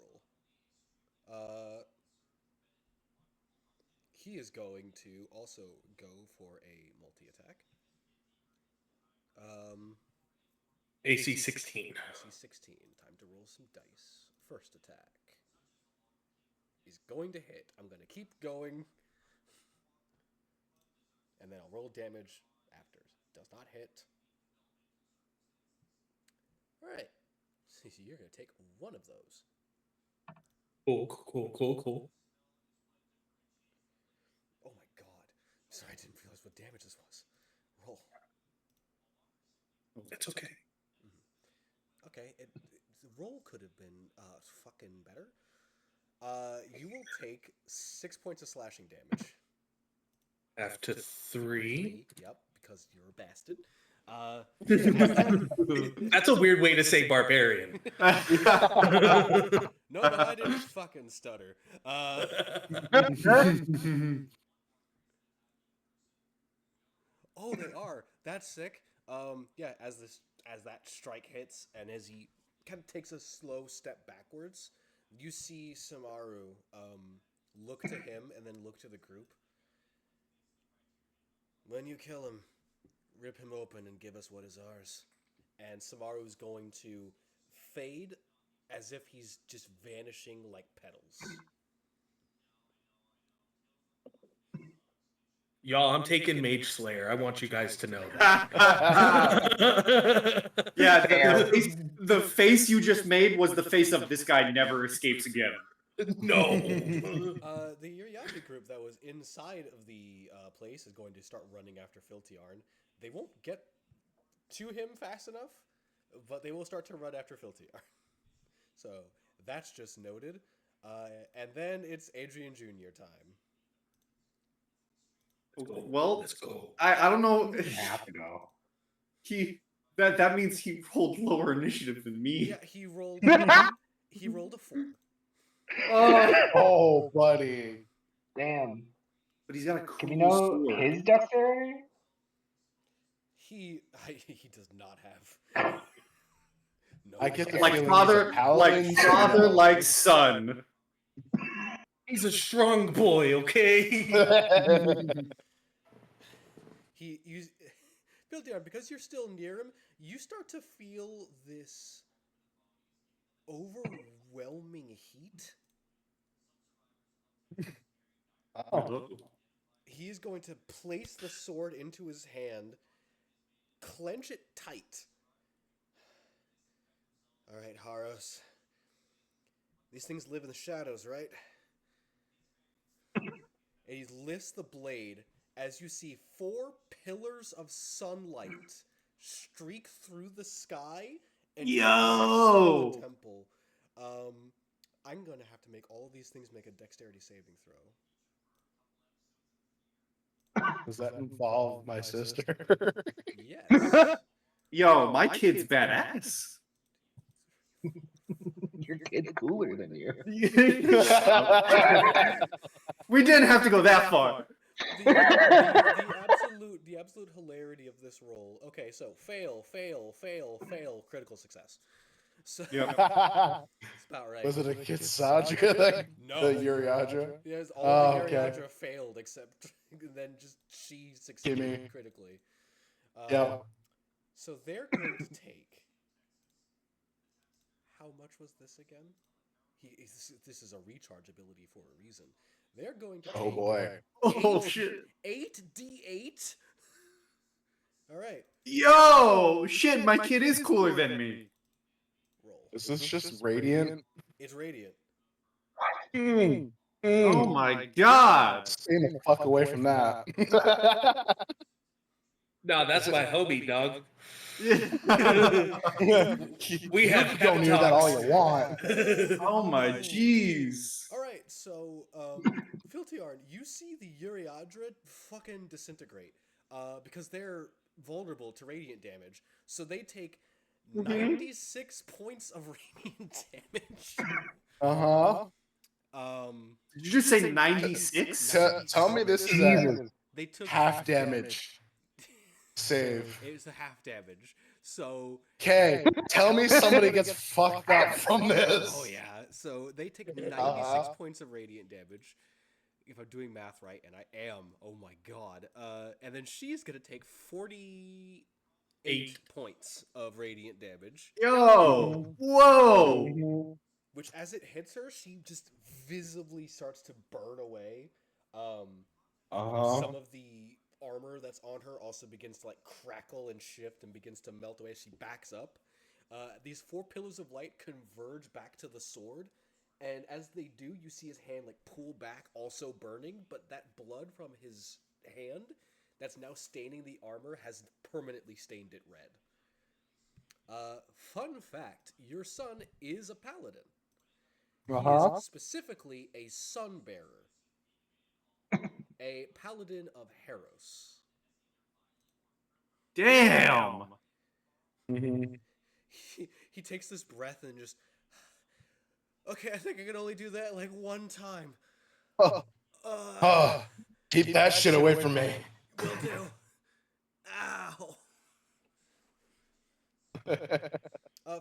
He is going to also go for a multi-attack. AC 16. AC 16. Time to roll some dice. First attack. He's going to hit. I'm going to keep going. And then I'll roll damage after. Does not hit. Alright. So you're going to take one of those. Cool. Oh my god. Sorry, I didn't realize what damage this was. Roll. It's okay. Okay, the roll could have been fucking better. You will take 6 points of slashing damage. After 3. Yep, because you're a bastard. That's a weird way to say barbarian. No, I didn't fucking stutter. Oh, they are. That's sick. Yeah, as that strike hits, and as he kind of takes a slow step backwards, you see Samaru look to him and then look to the group. When you kill him, rip him open and give us what is ours. And Samaru's going to fade as if he's just vanishing like petals. Y'all, I'm taking Mage Slayer. I want you guys to know Yeah, that. the face you just made was the face of this guy never escapes again. No. The Yuriaji group that was inside of the place is going to start running after Filtiarn. They won't get to him fast enough, but they will start to run after Filtiarn. So that's just noted. And then it's Adrian Jr. time. Well, Let's go. I don't know. I have to go. That means he rolled lower initiative than me. Yeah, he rolled a 4. Oh, buddy. Damn. But he's got a cool Can we know sword. his dexterity? He does not have. No, I get the Like feeling father, he's a paladin, like so father, no. like son. He's a strong boy, okay? Filtiarn, because you're still near him, you start to feel this overwhelming heat. Oh. He is going to place the sword into his hand, clench it tight. All right, Haros. These things live in the shadows, right? And he lifts the blade as you see 4 pillars of sunlight streak through the sky and Yo! the temple. I'm going to have to make all of these things make a dexterity saving throw. Does that involve my sister? Yes. Yo, my kid's badass. Your kid's cooler than you. We didn't have to go that far. The absolute hilarity of this roll. Okay, so fail, critical success. So Yep. it's about right. Was it a Kitsadra? Like No. the Uriadra? Yes, all Oh, the okay. Ariadra failed except then just she succeeded Gimme. critically. Yeah. So they're going to take. How much was this again? This is a recharge ability for a reason. They're going to. Oh take boy. Oh shit. 8d8. All right. Yo, shit, my kid is cooler than me. Roll. Is this just radiant? It's radiant. Hmm. Oh my god! Stay the fuck away from that. No, that's my homie, dog. We You have can go pep near that all you talks. want. Oh my jeez. All right, so Filtiarn, you see the Uriadra fucking disintegrate because they're vulnerable to radiant damage. So they take 96 points of radiant damage. Uh-huh. Did you just say 96? Tell me this is a Jesus. They took half damage save. It was the half damage. So Okay, tell me somebody gets fucked up from this. oh yeah, so they take 96 points of radiant damage. If I'm doing math right, and I am, oh my god. And then she's gonna take 48 points of radiant damage. Yo! Whoa! Which, as it hits her, she just visibly starts to burn away. Some of the armor that's on her also begins to like crackle and shift and begins to melt away as she backs up. These 4 pillars of light converge back to the sword, and as they do, you see his hand like pull back, also burning, but that blood from his hand that's now staining the armor has permanently stained it red. Fun fact, your son is a paladin. He is specifically a sun bearer. A paladin of Heros. Damn! He takes this breath and just... Okay, I think I can only do that like one time. Keep that shit away from me. Will do. Ow.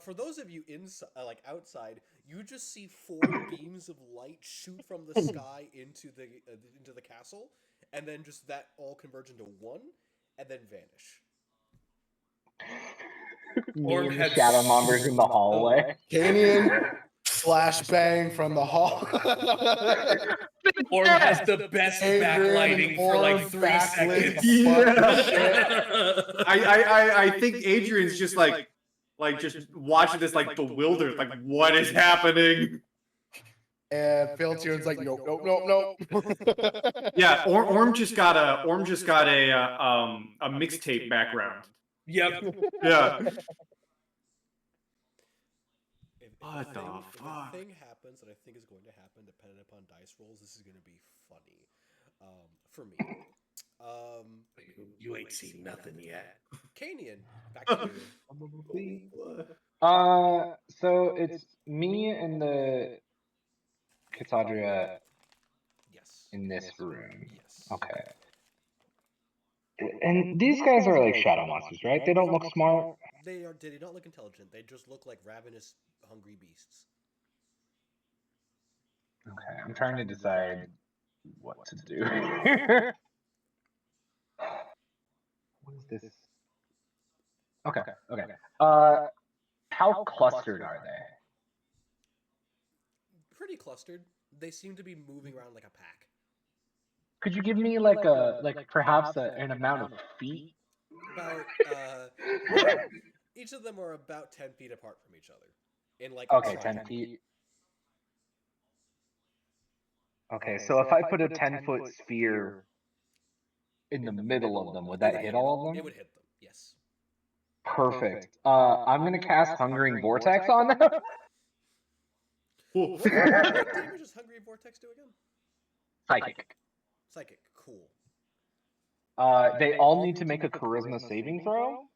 For those of you inside, like outside, you just see 4 beams of light shoot from the sky into the castle, and then just that all converge into one, and then vanish. Me and Shadowmongers in the hallway. Canyon flashbang from the hall. Orm has the best backlighting for like 3 backlit seconds. I think Adrian's just like just watching this like bewildered, like what is happening? And Filtier's like, nope. Yeah, Orm just got a mixtape background. Yep. Yeah. If What a the thing, fuck? If a thing happens that I think is going to happen, depending upon dice rolls, this is going to be funny. For me. You ain't seen nothing yet. Kanian, back to you. So it's me and the Cassandra Yes. in this room. Yes. Okay. And these guys are like shadow monsters, right? They don't look smart. They do not look intelligent. They just look like ravenous, hungry beasts. Okay, I'm trying to decide what to do. What is this? Okay. How clustered are they? Pretty clustered. They seem to be moving around like a pack. Could you give me perhaps an amount of feet? About each of them are about 10 feet apart from each other. In like Okay, 10 feet. Okay, so if I put a 10-foot sphere in the middle of them, would that hit all of them? It would hit them, yes. Perfect. I'm gonna cast Hungering Vortex on them. What damage does Hungry Vortex do again? Psychic. Psychic, cool. They all need to make a Charisma saving throw.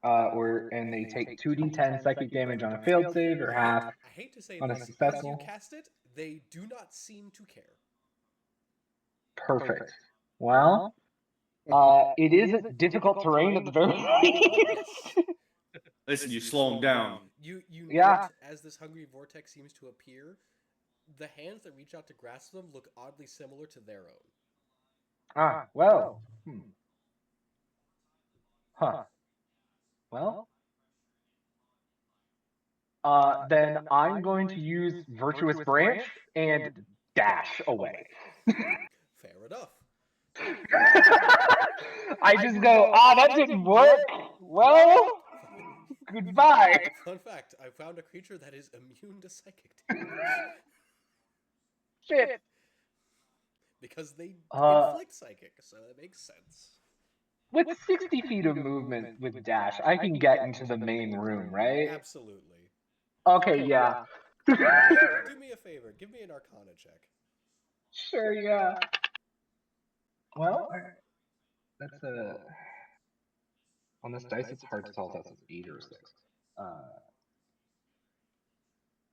And they take 2d10 psychic damage on a failed save or half. I hate to say on a this, as successful. you cast it, they do not seem to care. Perfect. Well, it is difficult terrain at the very least. Listen, you slow them down. You Yeah. note, as this Hungry Vortex seems to appear, the hands that reach out to grasp them look oddly similar to their own. Well. Huh. Well. Then I'm going to use Virtuous Branch and dash away. Fair enough. I just go, that didn't work. Well, goodbye. Fun fact, I found a creature that is immune to psychic damage. Shit. Because they Uh, inflict psychic, so it makes sense. with 60 feet of movement with dash, I can get into the main room, right? Absolutely. Okay, yeah. Do me a favor. Give me an Arcana check. Sure, yeah. Well, that's a... On this dice, it's hard to tell if that's an 8 or a 6.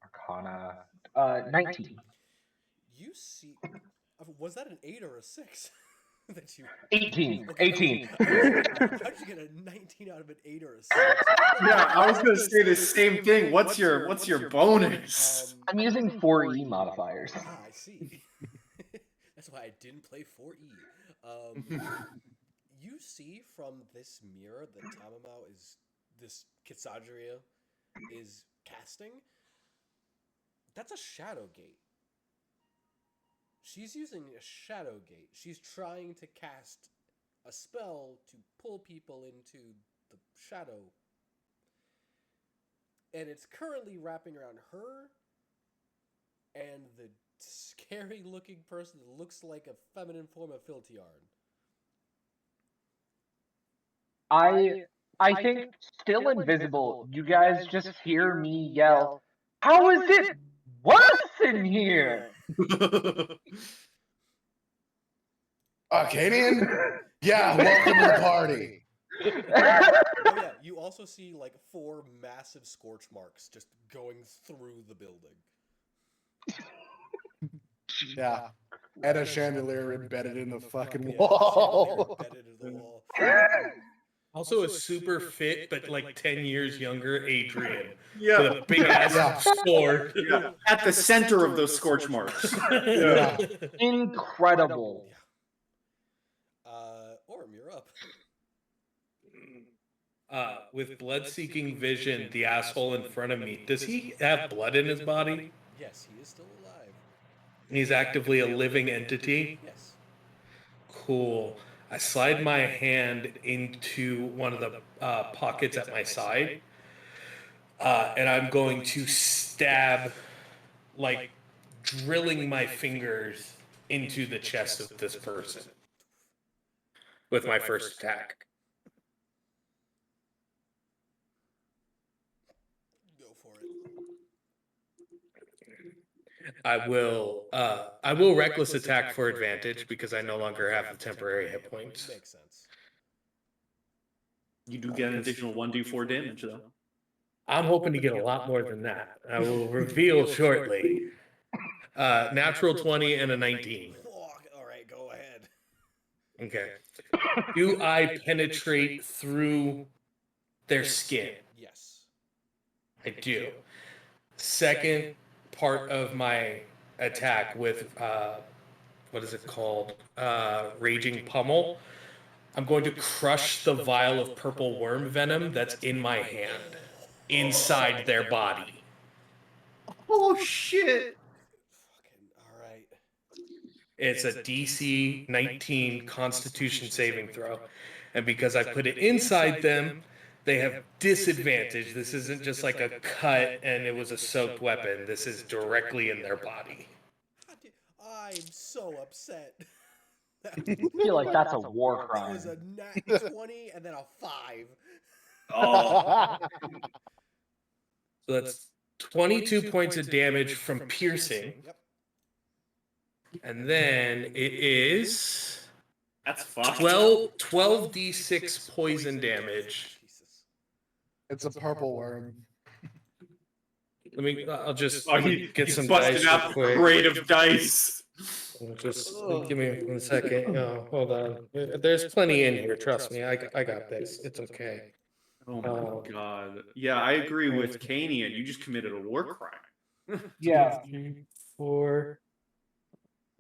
Arcana... 19. You see... Was that an 8 or a 6? That you... 18. Okay, 18. How'd you get a 19 out of an 8 or a 6? Yeah, I was gonna say the same thing. What's your bonus? I'm using 4E modifiers. Ah, I see. That's why I didn't play 4E. You see from this mirror that Tamamao is... This Kitsadria is casting. That's a shadow gate. She's using a shadow gate. She's trying to cast a spell to pull people into the shadow. And it's currently wrapping around her and the scary looking person that looks like a feminine form of Filtiarn. I think, still invisible, you guys just hear me yell, "How is it worse in here?" Arcadian? Yeah, welcome to the party. Oh yeah, you also see like 4 massive scorch marks just going through the building. Yeah. And a chandelier embedded in the fucking Yeah, wall. chandelier embedded in the wall. Also, a super fit but like 10 years younger Adrian with Yeah, a big ass sword. yeah. At the center of those scorch marks. Yeah. Incredible. Orm, you're up. With blood-seeking vision, the asshole in front of me, does he have blood in his body? Yes, he is still alive. He's actively a living entity? Yes. Cool. I slide my hand into one of the pockets at my side, and I'm going to stab, like, drilling my fingers into the chest of this person with my first attack. Go for it. I will reckless attack for advantage because I no longer have the temporary hit points. Makes sense. You do get an additional 1d4 damage, though. I'm hoping to get a lot more than that. I will reveal shortly. Natural 20 and a 19. All right, go ahead. Okay. Do I penetrate through their skin? Yes. I do. Second part of my attack with what is it called? Raging Pummel. I'm going to crush the vial of purple worm venom that's in my hand inside their body. Oh, shit. Fucking all right. It's a DC 19 Constitution saving throw. And because I put it inside them, they have disadvantage. This isn't just like a cut and it was a soaked weapon. This is directly in their body. I'm so upset. I feel like that's a war That crime. was a nat 20 and then a 5. Oh. So that's 22 points of damage from piercing. Yep. And then it is That's fucked. 12d6 poison damage. Jesus. It's a purple worm. I'll just He's get some busting dice out real the quick. grade of dice. Just give me 1 second. No, hold on. There's plenty in here. Trust me. I got this. It's okay. Oh my god. Yeah, I agree with Kanian. You just committed a war crime. Yeah. 3, 4,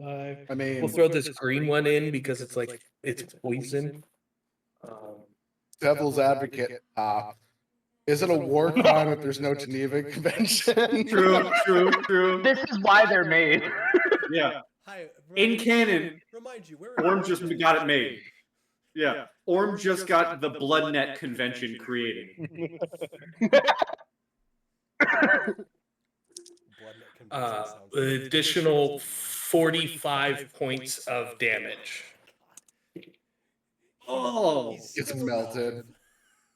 5. I mean, We'll throw this green one in because it's like it's poison. devil's advocate. Is it a war crime if there's no Geneva Convention? True. This is why they're made. Yeah. Hi. In canon, Remind you, we're Orm just got it made. Yeah. Orm just got the Blood Net Convention created. Blood Net Convention sounds Additional 45 points of damage. Oh, He's It's still melted. alive.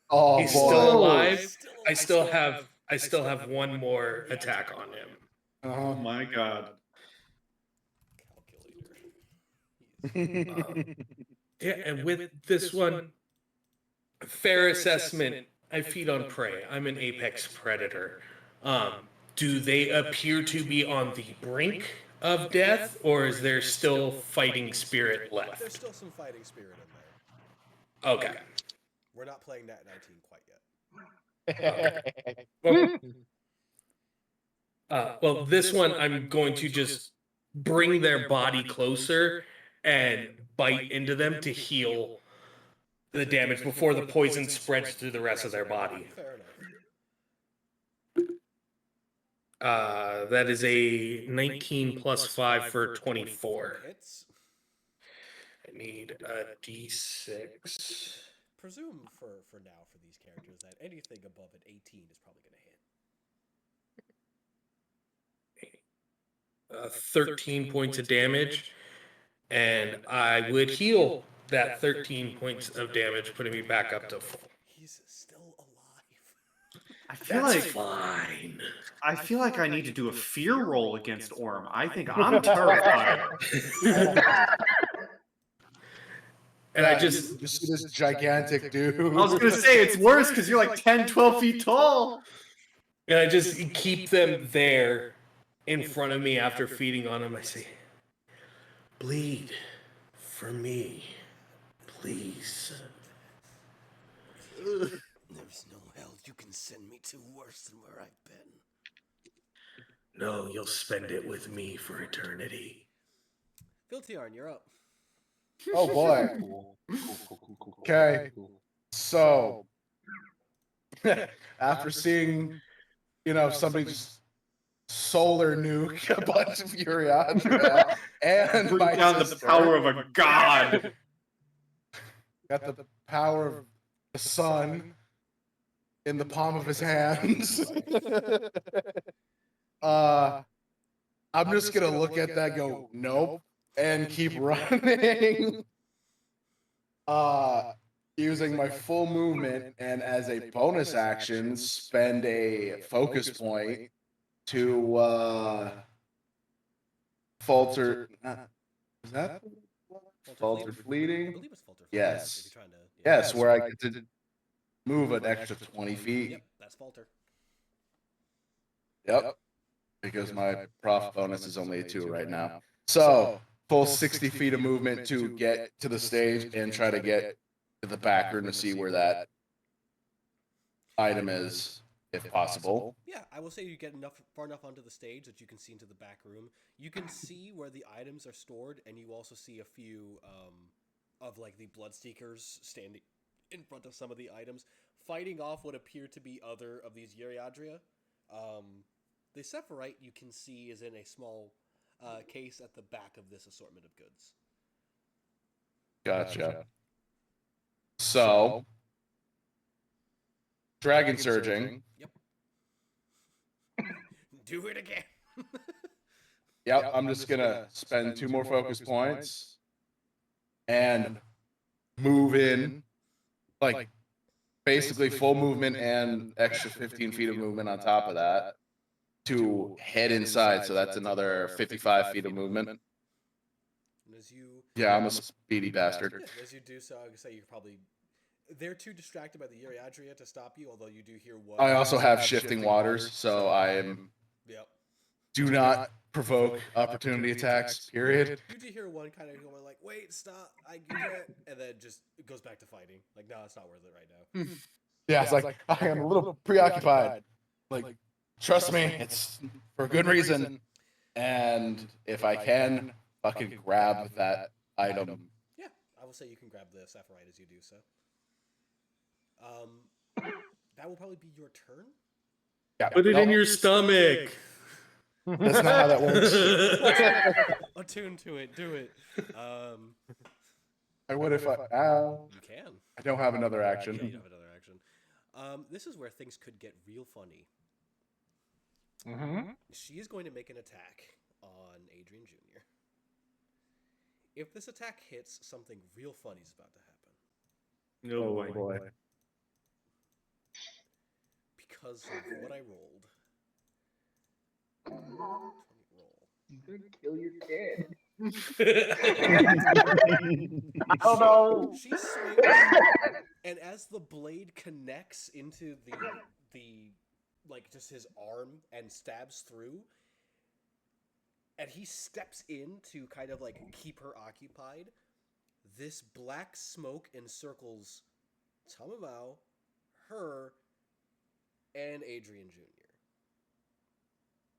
Oh He's boy. still Oh. alive. I still have one more attack on him. Uh-huh. oh my god. Calculator. Yeah, and with this one, fair assessment, I feed on prey. I'm an apex predator. Do they appear to be on the brink of death, or is there still fighting spirit left? There's still some fighting spirit in there. Okay. We're not playing Nat 19 quite yet. Well, this one I'm going to just bring their body closer and bite into them to heal the damage before the poison spreads through the rest of their body. Fair enough. That is a 19 plus 5 for 24. Hits. I need a d6. Presume for now for these characters that anything above an 18 is probably going to hit. 13 points of damage, and I would heal that 13 points of damage, putting me back up to full. He's still alive. I feel That's like fine. I feel like I need to do a fear roll against Orm. I think I'm terrified. And I just you see this gigantic dude. I was gonna say it's worse because you're like 10, 12 feet tall. keep them there in front of me after feeding on them. I say, bleed for me, please. There's no hell you can send me to worse than where I've been. No, you'll spend it with me for eternity. Filtiarn, you're up. Oh boy. Okay. So after seeing, somebody just solar nuke a bunch of Uriandra and Bring my down the sister, power of a god. got the power of the sun in the palm of his hands. I'm just gonna look at that, go nope, and keep running. Using my full movement, and as a bonus action, spend a focus point to falter. Is that falter I fleeting? believe it's Falter. Yes. If you're trying to, Yes, where I get to move an extra 20 feet. Yep, that's Falter. Yep. Because my prof bonus is only a 2 right now. So full 60 feet of movement to get to the stage and try to get to the back room to see where that item is, if possible. Yeah, I will say you get far enough onto the stage that you can see into the back room. You can see where the items are stored, and you also see a few of like the Bloodseekers standing in front of some of the items, fighting off what appear to be other of these Uriadria. The Sephirite you can see is in a small case at the back of this assortment of goods. Gotcha. So, Dragon Surging. Yep. Do it again. Yep, I'm just gonna spend 2 more focus points and move in, like basically full movement and extra 15 feet of movement on top of that to head inside. So that's another 55 feet of movement. And as you, Yeah, I'm a speedy bastard. yeah, as you do so, I would say you're probably they're too distracted by the Uriadria to stop you. Although you do hear one. I also have shifting waters, so I am Yep. do not provoke opportunity attacks. Period. You do hear one kind of going like, "Wait, stop! You can't," and then just it goes back to fighting. Like, no, it's not worth it right now. Yeah, it's like I am a little preoccupied. Like, trust me, it's for a good reason. And if I can, fucking grab that item. Yeah, I will say you can grab the Sephirite as you do so. That will probably be your turn. Yeah, Put it in your stomach. That's not how that works. Attune to it. Do it. I would if I. You can. I don't have another Yeah, action. you have another action. This is where things could get real funny. Mm-hmm. She is going to make an attack on Adrian Jr. If this attack hits, something real funny is about to happen. Oh boy. Because of what I rolled. 20 roll. You could kill your kid. I don't know. She swings, and as the blade connects into the like just his arm and stabs through, and he steps in to kind of like keep her occupied, this black smoke encircles Tamamao, her, and Adrian Jr.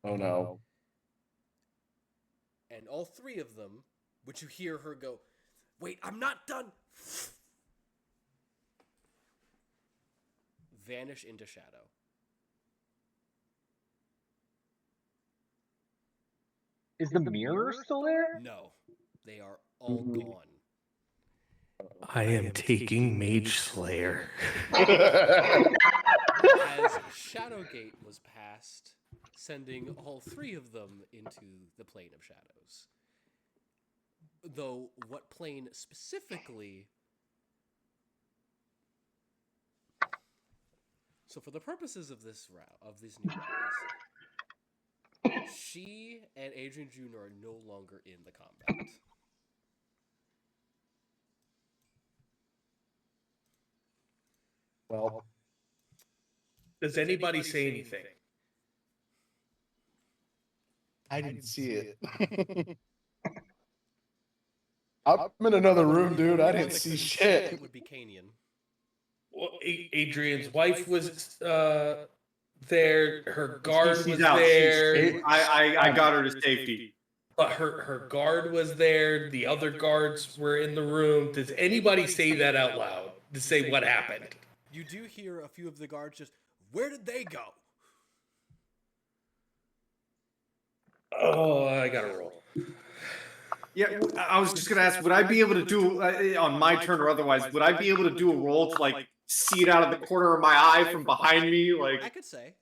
Oh no. And all three of them, which you hear her go, "Wait, I'm not done," vanish into shadow. Is the mirror still there? No, they are all gone. I am taking Mage Slayer. As Shadowgate was passed, sending all three of them into the plane of shadows. Though what plane specifically... So for the purposes of this round, of these new rounds, she and Adrian Jr. are no longer in the combat. Well, Does anybody say anything? I didn't see it. I'm in another room, dude. I didn't see shit. It would be Canian. Well, Adrian's wife was there. Her guard She's was out. there. I got her to safety. But her guard was there. The other guards were in the room. Does anybody say that out loud? To say what happened? You do hear a few of the guards just, "Where did they go?" Oh, I gotta roll. Yeah, I was just gonna ask, would I be able to do on my turn or otherwise? Would I be able to do a roll to like see it out of the corner of my eye from behind me? I Like, could say.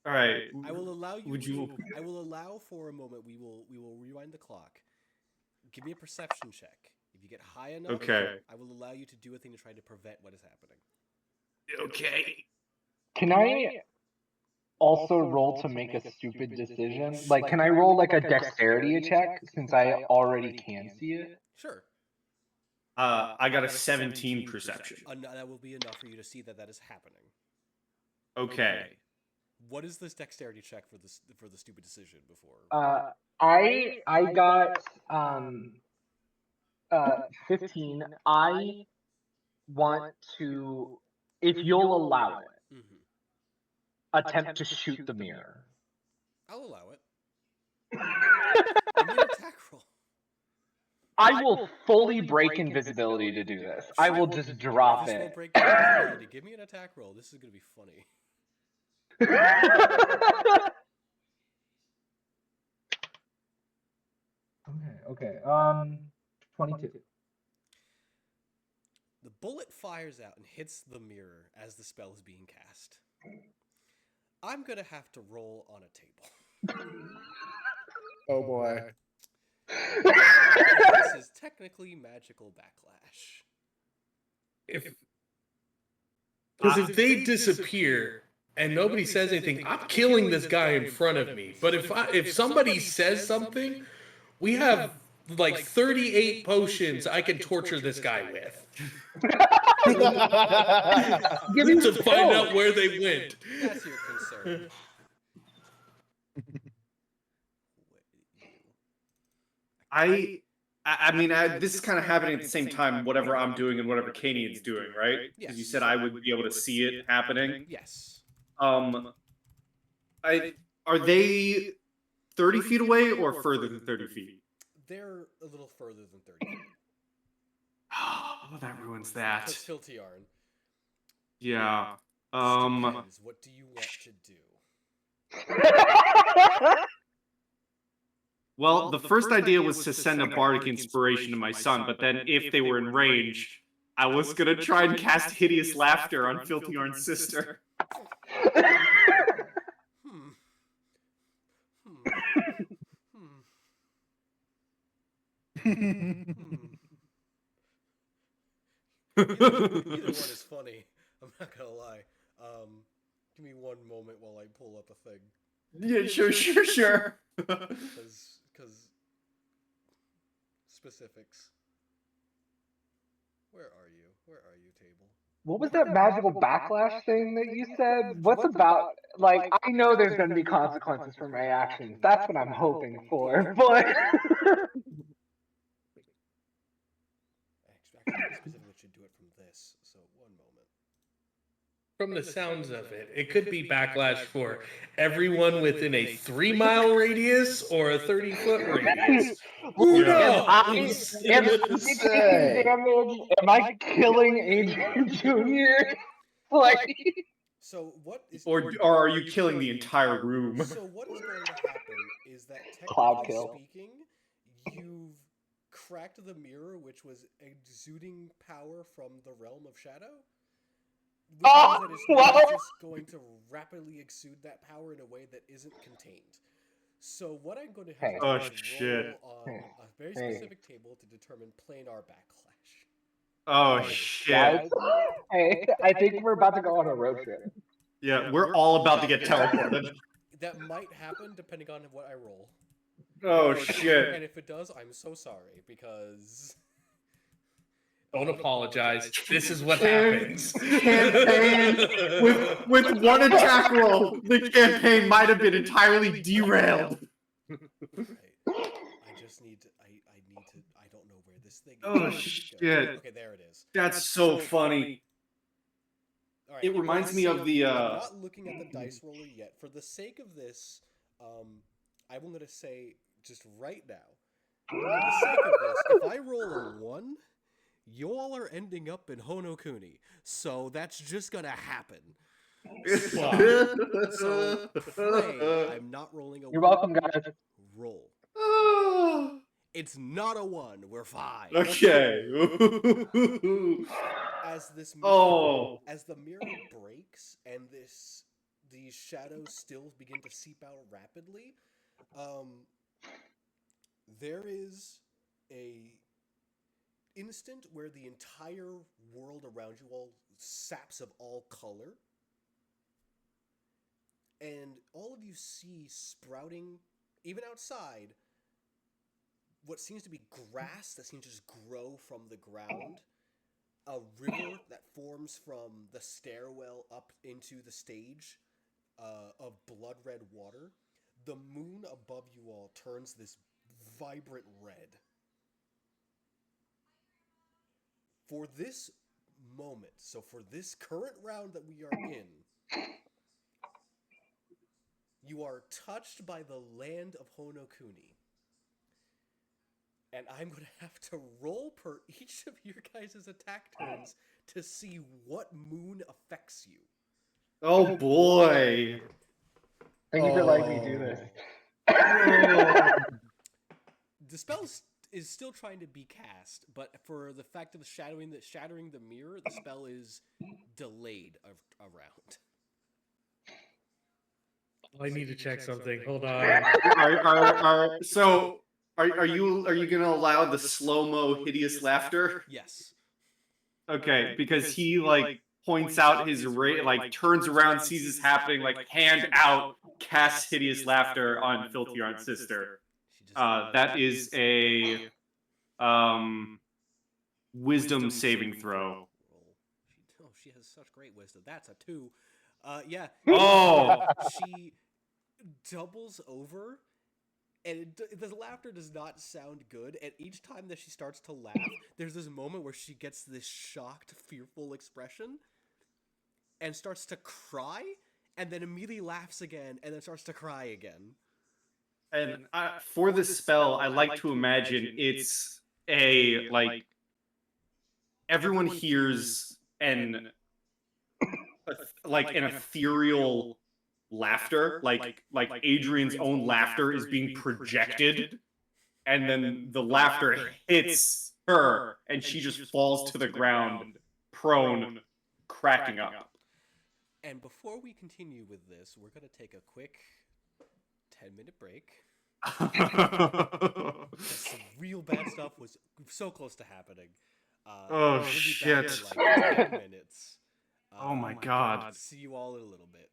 all right. I will allow you. Would you? I will allow for a moment. We will rewind the clock. Give me a perception check. If you get high enough, Okay. I will allow you to do a thing to try to prevent what is happening. Okay. Can I also roll to make a stupid decision? Like, can I roll like a dexterity check since I already can see it? Sure. I got a 17 perception. That will be enough for you to see that is happening. Okay. What is this dexterity check for the stupid decision before? I got 15. I want to, if you'll allow it, attempt to shoot the mirror. I'll allow it. Give me an attack roll. I will fully break invisibility to do this. I will just drop This will it. break invisibility. Give me an attack roll. This is gonna be funny. Okay. 22. The bullet fires out and hits the mirror as the spell is being cast. I'm gonna have to roll on a table. Oh boy. This is technically magical backlash. Because if they disappear and nobody says anything, I'm killing this guy in front of me. But if somebody says something, we have like 38 potions I can torture this guy with. To find out where they went. That's your concern. I mean, this is kind of happening at the same time, whatever I'm doing and whatever Canian's doing, right? Because you said I would be able to see it happening. Yes. Are they 30 feet away or further than 30 feet? They're a little further than 30 feet. Oh, that ruins that. That's Tiltiarn. Yeah. Depends. What do you want to do? Well, the first idea was to send a bardic inspiration to my son, but then if they were in range, I was gonna try and cast hideous laughter on Filthiorn's sister. Either one is funny. I'm not gonna lie. Give me one moment while I pull up a thing. Yeah, sure. Because specifics. Where are you? Where are you, table? What was that magical backlash thing that you said? What's about, like, I know there's going to be consequences for my actions. That's what I'm hoping for, but. Actually, I specifically should do it from this. So one moment. From the sounds of it, it could be backlash for everyone within a 3-mile radius or a 30-foot radius. Who knows? Am I taking damage? Am I killing Adrian Jr.? Like. So what is Or are you killing the entire room? So what is going to happen is that Cloud technically kill. speaking, you've cracked the mirror, which was exuding power from the realm of shadow. Which means that it's now just going to rapidly exude that power in a way that isn't contained. So what I'm going to have to do is roll on a very specific table to determine planar backlash. Oh shit! Guys, hey, I think we're about to go on a road trip. Yeah, we're all about to get teleported. That might happen depending on what I roll. Oh shit! And if it does, I'm so sorry because. Don't apologize. This is what happens. Campaign with one attack roll, the campaign might have been entirely derailed. Right. I just need to. I need to. I don't know where this thing is. Oh shit! Okay, there it is. That's so funny. All right, It reminds me of the. I'm not looking at the dice roller yet. For the sake of this, I'm going to say just right now. For the sake of this, if I roll a 1, you all are ending up in Honokuni. So that's just going to happen. So pray I'm not rolling a 1. You're welcome, guys. Roll. It's not a 1. We're fine. Okay. As this mirror, as the mirror breaks and these shadows still begin to seep out rapidly, there is a instant where the entire world around you all saps of all color, and all of you see sprouting, even outside, what seems to be grass that seems to just grow from the ground. A river that forms from the stairwell up into the stage of blood red water. The moon above you all turns this vibrant red. For this moment, so for this current round that we are in, you are touched by the land of Honokuni. And I'm going to have to roll per each of your guys' attack turns to see what moon affects you. Oh boy. Thank you for letting me do this. The spell is still trying to be cast, but for the fact of the shattering the mirror, the spell is delayed a round. I need to check something. Hold on. So are you gonna allow the slow-mo hideous laughter? Yes. Okay, because he like points out his turns around, sees this happening, like hand out, casts hideous laughter on Filthy Aunt Sister. That is a wisdom saving throw. She has such great wisdom. That's a 2. Yeah. Oh. She doubles over, and the laughter does not sound good. And each time that she starts to laugh, there's this moment where she gets this shocked, fearful expression, and starts to cry, and then immediately laughs again, and then starts to cry again. And for this spell, I like to imagine it's a like everyone hears an ethereal laughter, like Adrian's own laughter is being projected, and then the laughter hits her, and she just falls to the ground, prone, cracking up. And before we continue with this, we're going to take a quick 10-minute break. Some real bad stuff was so close to happening. Oh, we'll be shit. back in like 10 minutes. Oh my god. See you all in a little bit.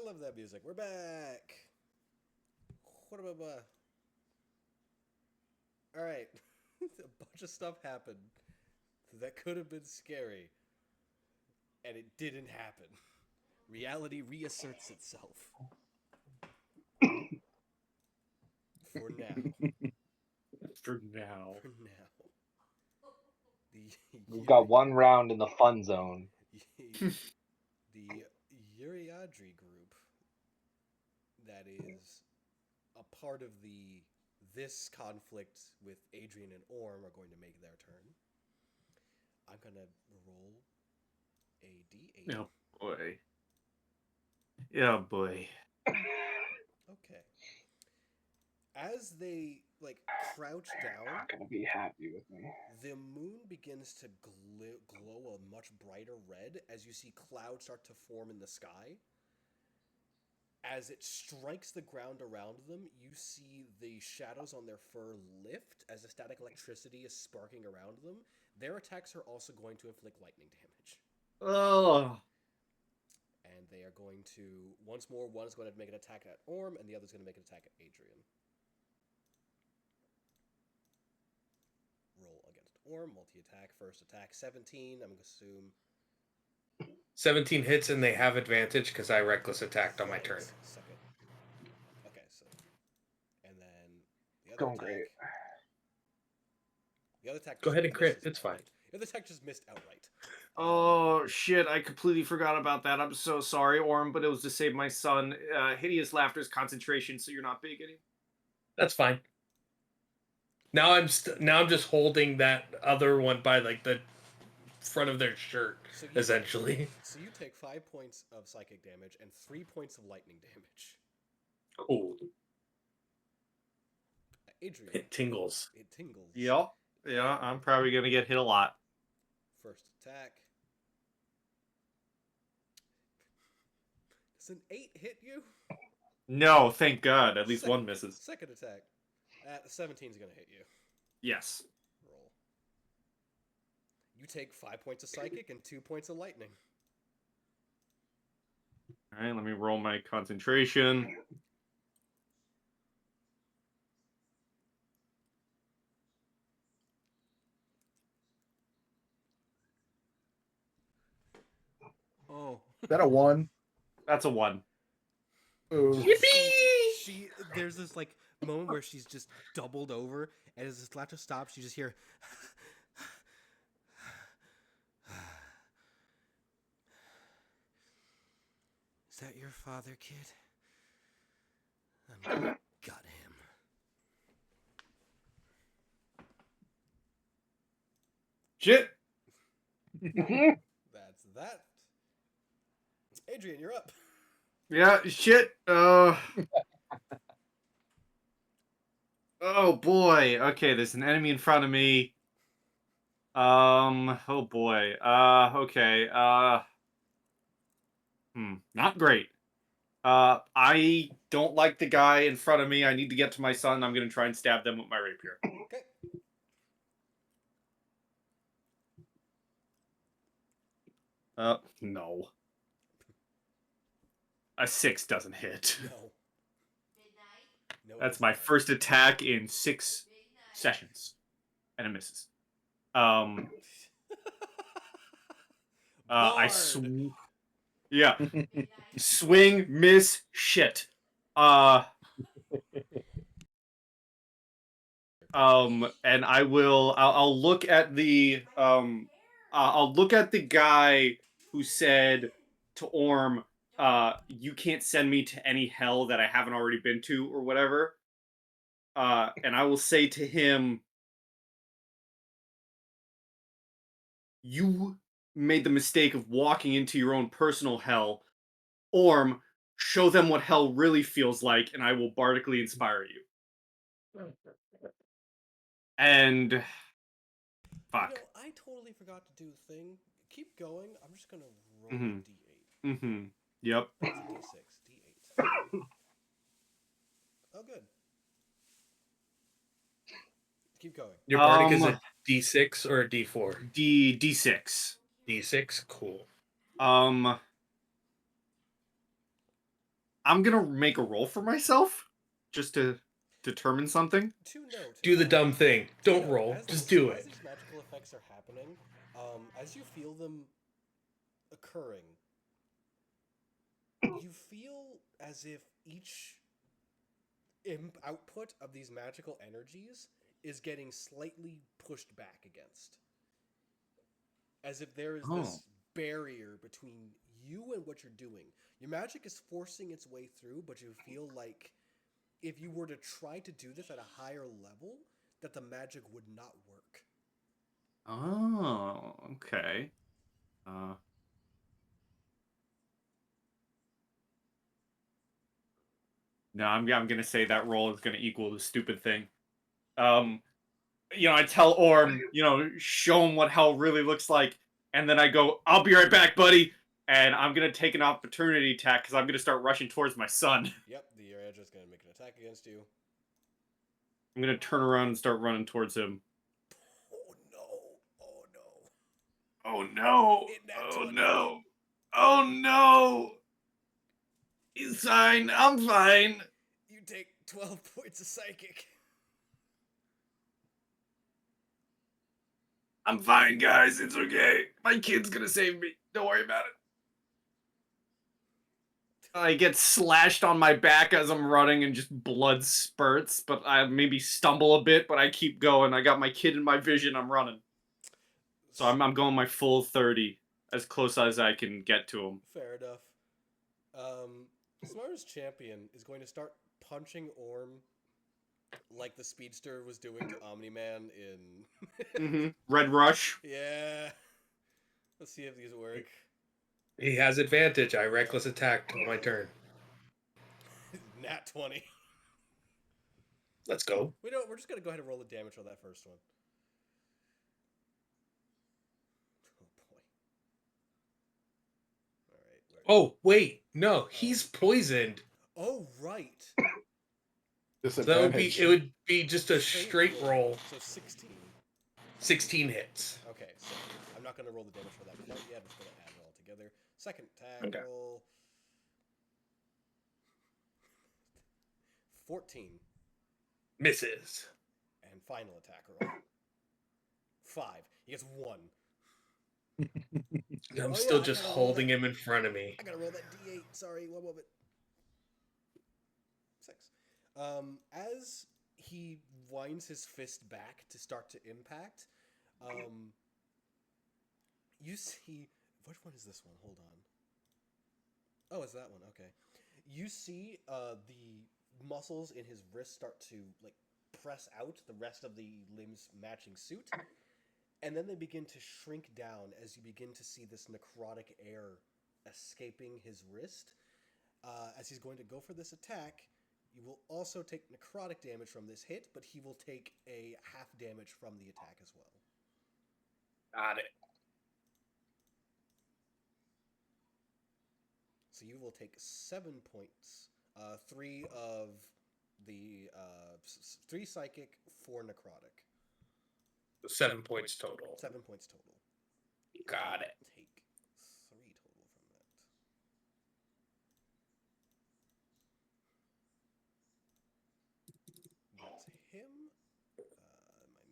love that music. We're back. What about? All right. A bunch of stuff happened that could have been scary, and it didn't happen. Reality reasserts itself. For now. For now. For now. We've got one round in the fun zone. The Uriadri group that is a part of this conflict with Adrian and Orm are going to make their turn. I'm gonna roll a d8. Oh boy. Yeah, boy. Okay. As they crouch They're down, not gonna be happy with me. the moon begins to glow a much brighter red as you see clouds start to form in the sky. As it strikes the ground around them, you see the shadows on their fur lift as the static electricity is sparking around them. Their attacks are also going to inflict lightning damage. Oh. And they are going to, once more, one is going to make an attack at Orm, and the other is going to make an attack at Adrian. Roll against Orm, multi-attack, first attack, 17, I'm going to assume. 17 hits, and they have advantage because I reckless attacked on my Right, turn. Second. Okay, so. And then the other Going attack. great. The other attack Go ahead and crit, misses it's fine. outright. The other attack just missed outright. Oh shit, I completely forgot about that. I'm so sorry, Orm, but it was to save my son. Hideous Laughter's concentration, so you're not big anymore. That's fine. Now I'm just holding that other one by the front of their shirt, So essentially. So you take 5 points of psychic damage and 3 points of lightning damage. Cool. Adrian. It tingles. It tingles. Yeah, I'm probably gonna get hit a lot. First attack. Does an 8 hit you? No, thank God. At least one misses. Second attack. 17 is going to hit you. Yes. Roll. You take 5 points of psychic and 2 points of lightning. All right, let me roll my concentration. Oh. Is that a 1? That's a 1. Ooh. She there's this moment where she's just doubled over, and as this laughter stops, you just hear. Is that your father, kid? Got him. Shit. That's that. Adrian, you're up. Yeah, shit. Oh boy. Okay, there's an enemy in front of me. Oh boy. Okay. Not great. I don't like the guy in front of me. I need to get to my son. I'm gonna try and stab them with my rapier. Okay. No. A 6 doesn't hit. No. No. That's my first attack in 6 sessions. And it misses. I yeah. Swing, miss, shit. And I'll look at the I'll look at the guy who said to Orm, you can't send me to any hell that I haven't already been to or whatever. And I will say to him, you made the mistake of walking into your own personal hell. Orm, show them what hell really feels like, and I will bardically inspire you. And fuck. You know, I totally forgot to do the thing. Keep going. I'm just gonna roll Mhm. a d8. Mm-hmm. Yep. That's a d6. D8. Oh, good. Keep going. Your bardic is a D6 or a D4? D6. D6? Cool. I'm gonna make a roll for myself just to determine something. To note, Do the dumb thing. to Don't note, roll. as Just these- do As it. these magical effects are happening, as you feel them occurring, you feel as if each output of these magical energies is getting slightly pushed back against. As if there is this barrier between you and what you're doing. Your magic is forcing its way through, but you feel like if you were to try to do this at a higher level, that the magic would not work. Oh, okay. No, I'm gonna say that roll is gonna equal the stupid thing. I tell Orm, show him what hell really looks like, and then I go, "I'll be right back, buddy," and I'm gonna take an opportunity attack because I'm gonna start rushing towards my son. Yep, the edge is going to make an attack against you. I'm gonna turn around and start running towards him. Oh no! Oh no! Oh no! It nat Oh 20. no! Oh no! He's fine. I'm fine. You take 12 points of psychic. I'm fine, guys. It's okay. My kid's gonna save me. Don't worry about it. I get slashed on my back as I'm running and just blood spurts, but I maybe stumble a bit, but I keep going. I got my kid in my vision. I'm running. So I'm going my full 30, as close as I can get to him. Fair enough. Smartest Champion is going to start punching Orm like the Speedster was doing to Omni-Man in... Red Rush. Yeah. Let's see if these work. He has advantage. I reckless attacked on my turn. Nat 20. Let's go. We're just going to go ahead and roll the damage on that first one. Oh, wait. No, he's poisoned. Oh, right. So that would be just a straight roll. So 16. 16 hits. Okay, so I'm not going to roll the damage for that quite yet. I'm just going to add it all together. Second attack Okay. roll. 14. Misses. And final attack roll. 5. He gets 1. I'm Oh, still yeah, I just gotta roll holding that. him in front of me. I gotta roll that d8. Sorry, one moment. 6. As he winds his fist back to start to impact, you see... Which one is this one? Hold on. Oh, it's that one. Okay. You see the muscles in his wrist start to, like, press out the rest of the limbs matching suit, and then they begin to shrink down as you begin to see this necrotic air escaping his wrist. As he's going to go for this attack, you will also take necrotic damage from this hit, but he will take a half damage from the attack as well. Got it. So you will take 7 points. 3 of the 3 psychic, 4 necrotic. 7 points total. 7 points total. Got it. Take 3 total from that. That's him. My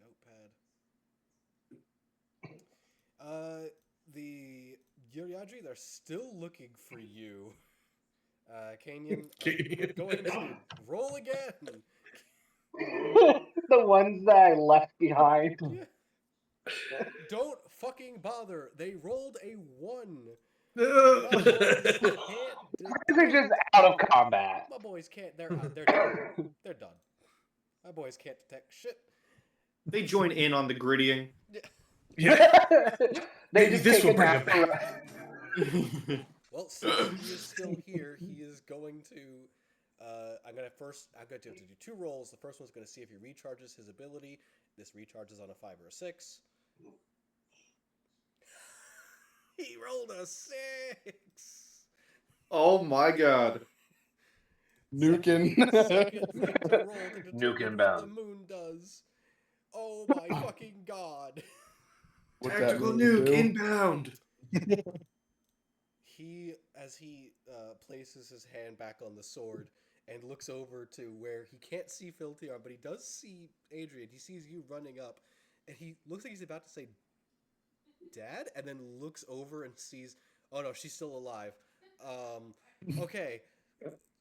notepad. The Yuriadri, they're still looking for you. Kanyan, go ahead and roll again. The ones that I left behind. Yeah. Don't fucking bother. They rolled a 1. No. My boys can't. They're just out of combat. My boys can't. They're out. They're done. They're done. My boys can't detect shit. They join in on the grittying. Yeah. They Maybe just this take will a bring nap it for- Well, since he is still here, he is going to. I'm gonna do 2 rolls. The first one's gonna see if he recharges his ability. This recharges on a 5 or a 6. He rolled a 6. Oh my god. Nukin. Second thing to roll to determine Nuke what the inbound. moon does. Oh my fucking god! What's that moon do? inbound. He as he places his hand back on the sword and looks over to where he can't see Filtiar, but he does see Adrian. He sees you running up, and he looks like he's about to say, "Dad," and then looks over and sees, oh no, she's still alive. Okay,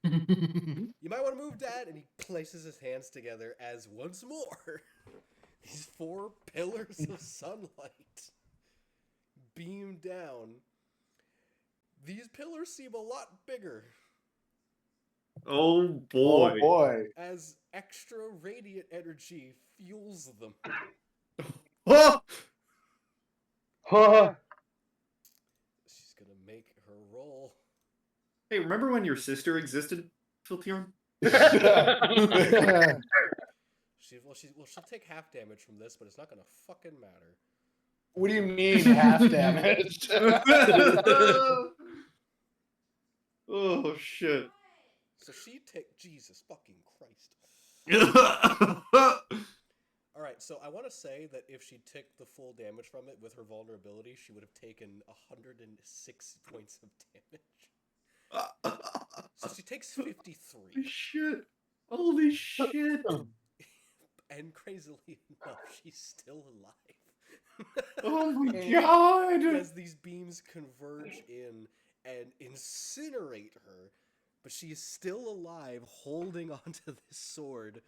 you might want to move, Dad. And he places his hands together as once more these 4 pillars of sunlight beam down. These pillars seem a lot bigger Oh boy. Oh boy. as extra radiant energy fuels them. Oh! She's gonna make her roll. Hey, remember when your sister existed, Filtiorn? She'll take half damage from this, but it's not gonna fucking matter. What do you mean half damage? Oh shit. So she take Jesus fucking Christ. All right, so I want to say that if she took the full damage from it with her vulnerability, she would have taken 106 points of damage. So she takes 53. Holy shit. Holy shit. And crazily enough, she's still alive. Oh my And god. as these beams converge in and incinerate her, but she is still alive, holding onto this sword.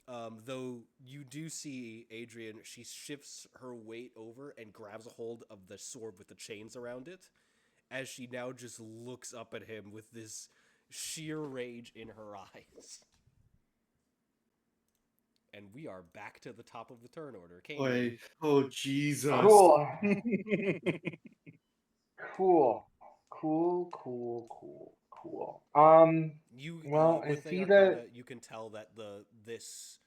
Though you do see Adrian, she shifts her weight over and grabs a hold of the sword with the chains around it, as she now just looks up at him with this sheer rage in her eyes. And we are back to the top of the turn order. Boy. Oh Jesus. Cool. Cool. Well, I One thing, see Arcana, that. you can tell that this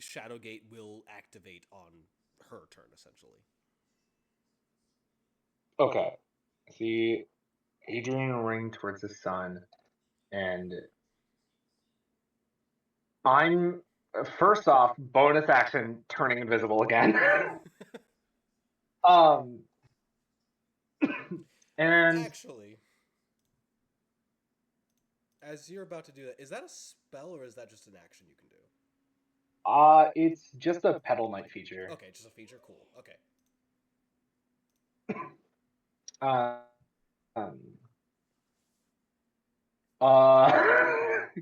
Shadowgate will activate on her turn, essentially. Okay. I see Adrian running towards the sun, and I'm first off bonus action turning invisible again. And Actually, as you're about to do that, is that a spell or is that just an action you can do? it's just a Pedal Knight feature. Okay, just a feature. Cool. Okay.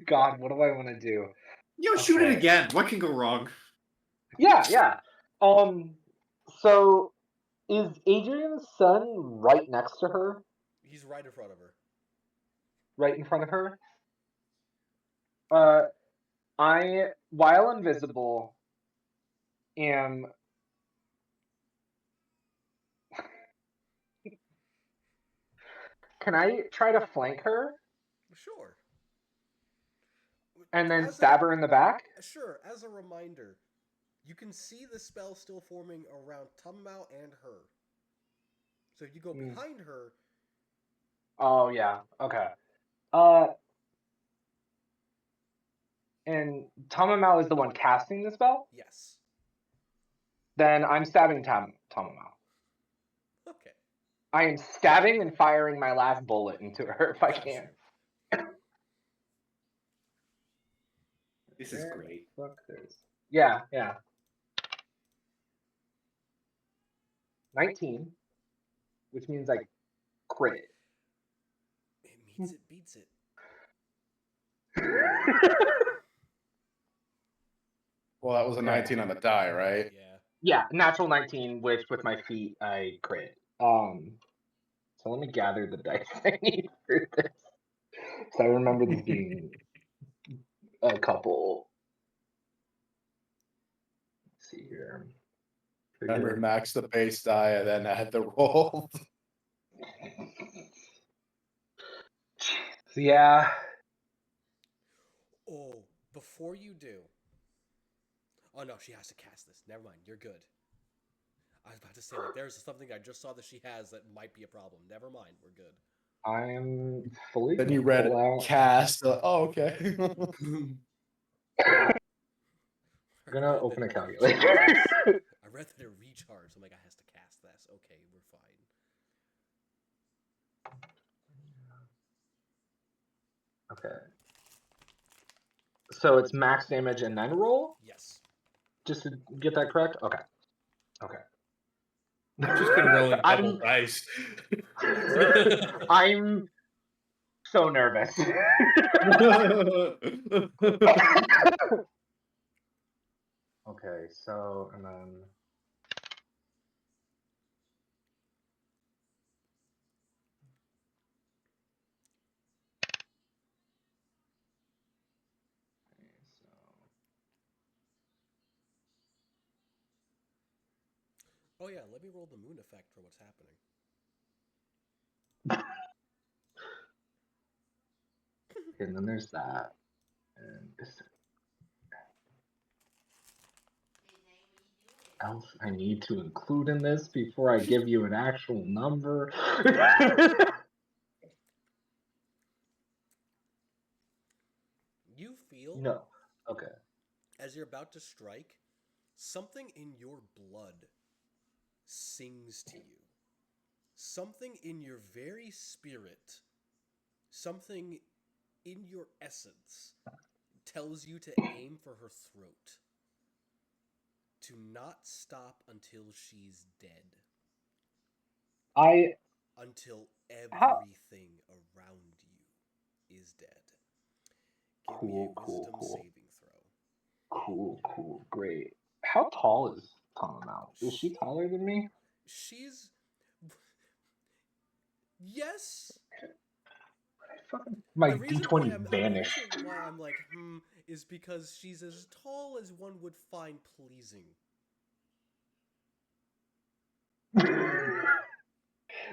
God, what do I want to do? Yo, shoot it Okay. again. What can go wrong? Yeah. So is Adrian's son right next to her? He's right in front of her. Right in front of her? I, while invisible, am. Can I try to flank her Sure. and then stab her in the back? Sure. As a reminder, you can see the spell still forming around Tummow and her. So if you go behind her, Oh yeah. Okay. And Tamamau is the one casting the spell? yes. Then I'm stabbing Tamamau. Okay. I am stabbing and firing my last bullet into her if I can. This is great. Fuck this. Yeah. 19, which means I crit. It meets it, beats it. Well, that was a 19 on the die, right? Yeah. Yeah, natural 19, which with my feet I crit. So let me gather the dice I need for this. So I remember this being a couple. Let's see here. Remember, max the base die and then add the roll. Yeah. Oh, before you do. Oh no, she has to cast this. Never mind, you're good. I was about to say, like, there's something I just saw that she has that might be a problem. Never mind, we're good. I'm fully. Then you read cast. Oh, okay. I'm gonna open a calculator. I read that it recharged. I'm like, I has to cast this. Okay, we're fine. Okay. So it's max damage and then roll? Yes. Just to get that correct? Okay. Okay. I've just been rolling double dice. I'm so nervous. Okay, so, and then... Oh yeah, let me roll the moon effect for what's happening. And then there's that. And is there else I need to include in this before I give you an actual number? You feel No. Okay. as you're about to strike, something in your blood sings to you. Something in your very spirit, something in your essence tells you to aim for her throat. To not stop until she's dead. Until everything around you is dead. Give me a wisdom saving throw. Cool. Great. How tall is Tanamao? Is she taller than me? She's... Yes! My The reason D20 the vanished. reason why I'm like, is because she's as tall as one would find pleasing.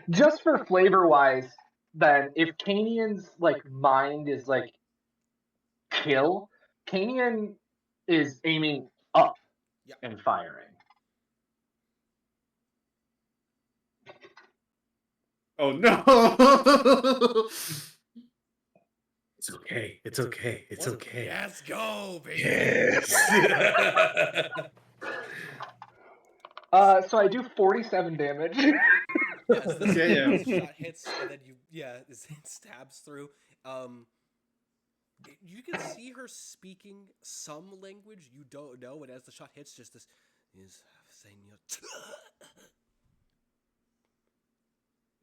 Just for flavor wise, then if Kanian's like mind is like kill, Kanian is aiming up and firing. Oh no! It's okay. It's okay. It's okay. Let's go, baby. Yes. So I do 47 damage. Yes, this Yeah. shot hits, and then it stabs through. You can see her speaking some language you don't know, and as the shot hits, just this is saying,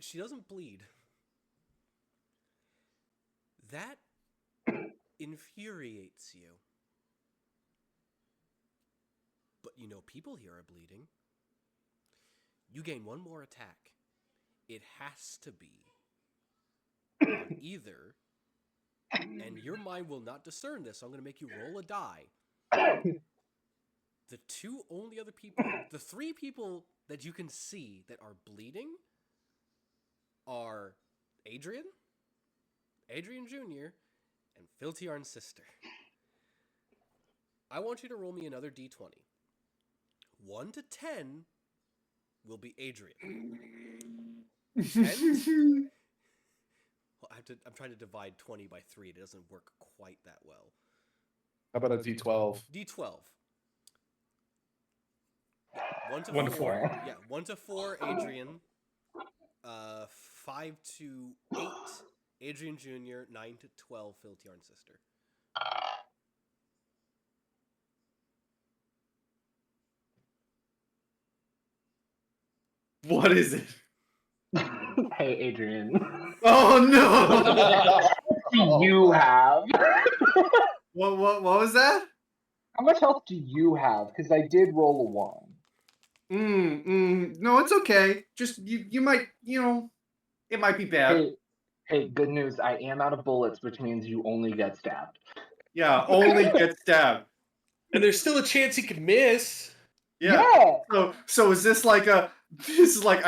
she doesn't bleed. That infuriates you. But you know people here are bleeding. You gain one more attack. It has to be on either, and your mind will not discern this, so I'm going to make you roll a die. The two only other people, the three people that you can see that are bleeding are Adrian Jr., and Filtiarn's sister. I want you to roll me another d20. 1 to 10 will be Adrian. 10? Well, I'm trying to divide 20 by 3. It doesn't work quite that well. How about a D12? D12. 1 to 1 to 4. 4. Yeah, 1 to 4, Adrian. 5 to 8, Adrian Jr. 9 to 12, Filtiarn's sister. What is it? Hey, Adrian. Oh no! What do you have? What was that? How much health do you have? Because I did roll a 1. No, it's okay. Just you might, it might be bad. Hey, good news. I am out of bullets, which means you only get stabbed. Yeah, only get stabbed. And there's still a chance he could miss. Yeah. So is this like I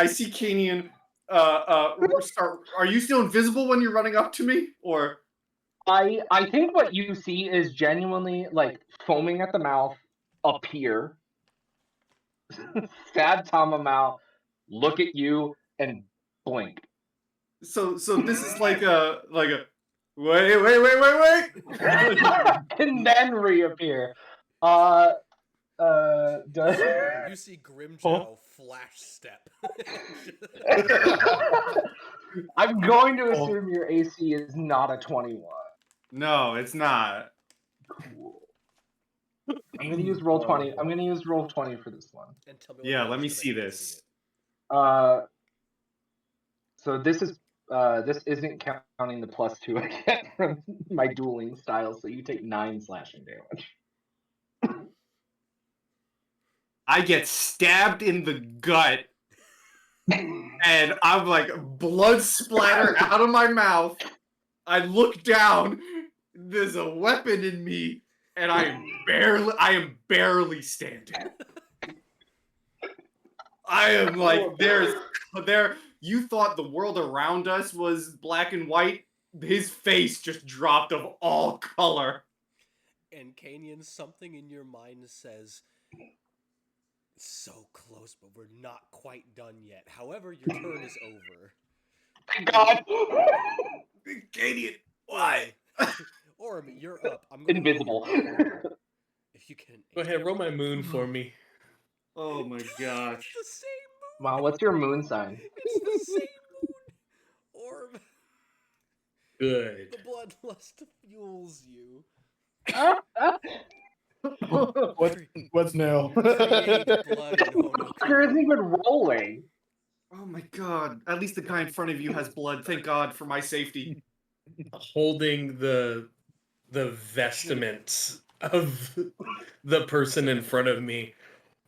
see Kanian start, are you still invisible when you're running up to me? Or I think what you see is genuinely like foaming at the mouth up here. Sad Tamamau, look at you and blink. so this is like a wait. And then reappear. You see Grimjow flash step. I'm going to assume your AC is not a 21. No, it's not. Cool. I'm gonna use roll 20. I'm gonna use roll 20 for this one. And tell me what Yeah, it let is, me 'cause I see can't this. So this isn't counting the +2 I get from my dueling style. So you take 9 slashing damage. I get stabbed in the gut, and I'm like blood splatter out of my mouth. I look down. There's a weapon in me, and I am barely standing. I am like, there. You thought the world around us was black and white. His face just dropped of all color. And Kanyan, something in your mind says, so close, but we're not quite done yet. However, your turn is over. Thank God. Gideon, why? Orm, you're up. I'm gonna Invisible. roll your moon. If you can. Go ahead, roll my moon for me. Oh my gosh. It's the same moon. Wow, what's your moon sign? It's the same moon. Orm, Good. the bloodlust fuels you. What's new? Create blood in Fucker isn't Honokuni. even rolling. Oh my god. At least the guy in front of you has blood. Thank God for my safety. Holding the vestments of the person in front of me,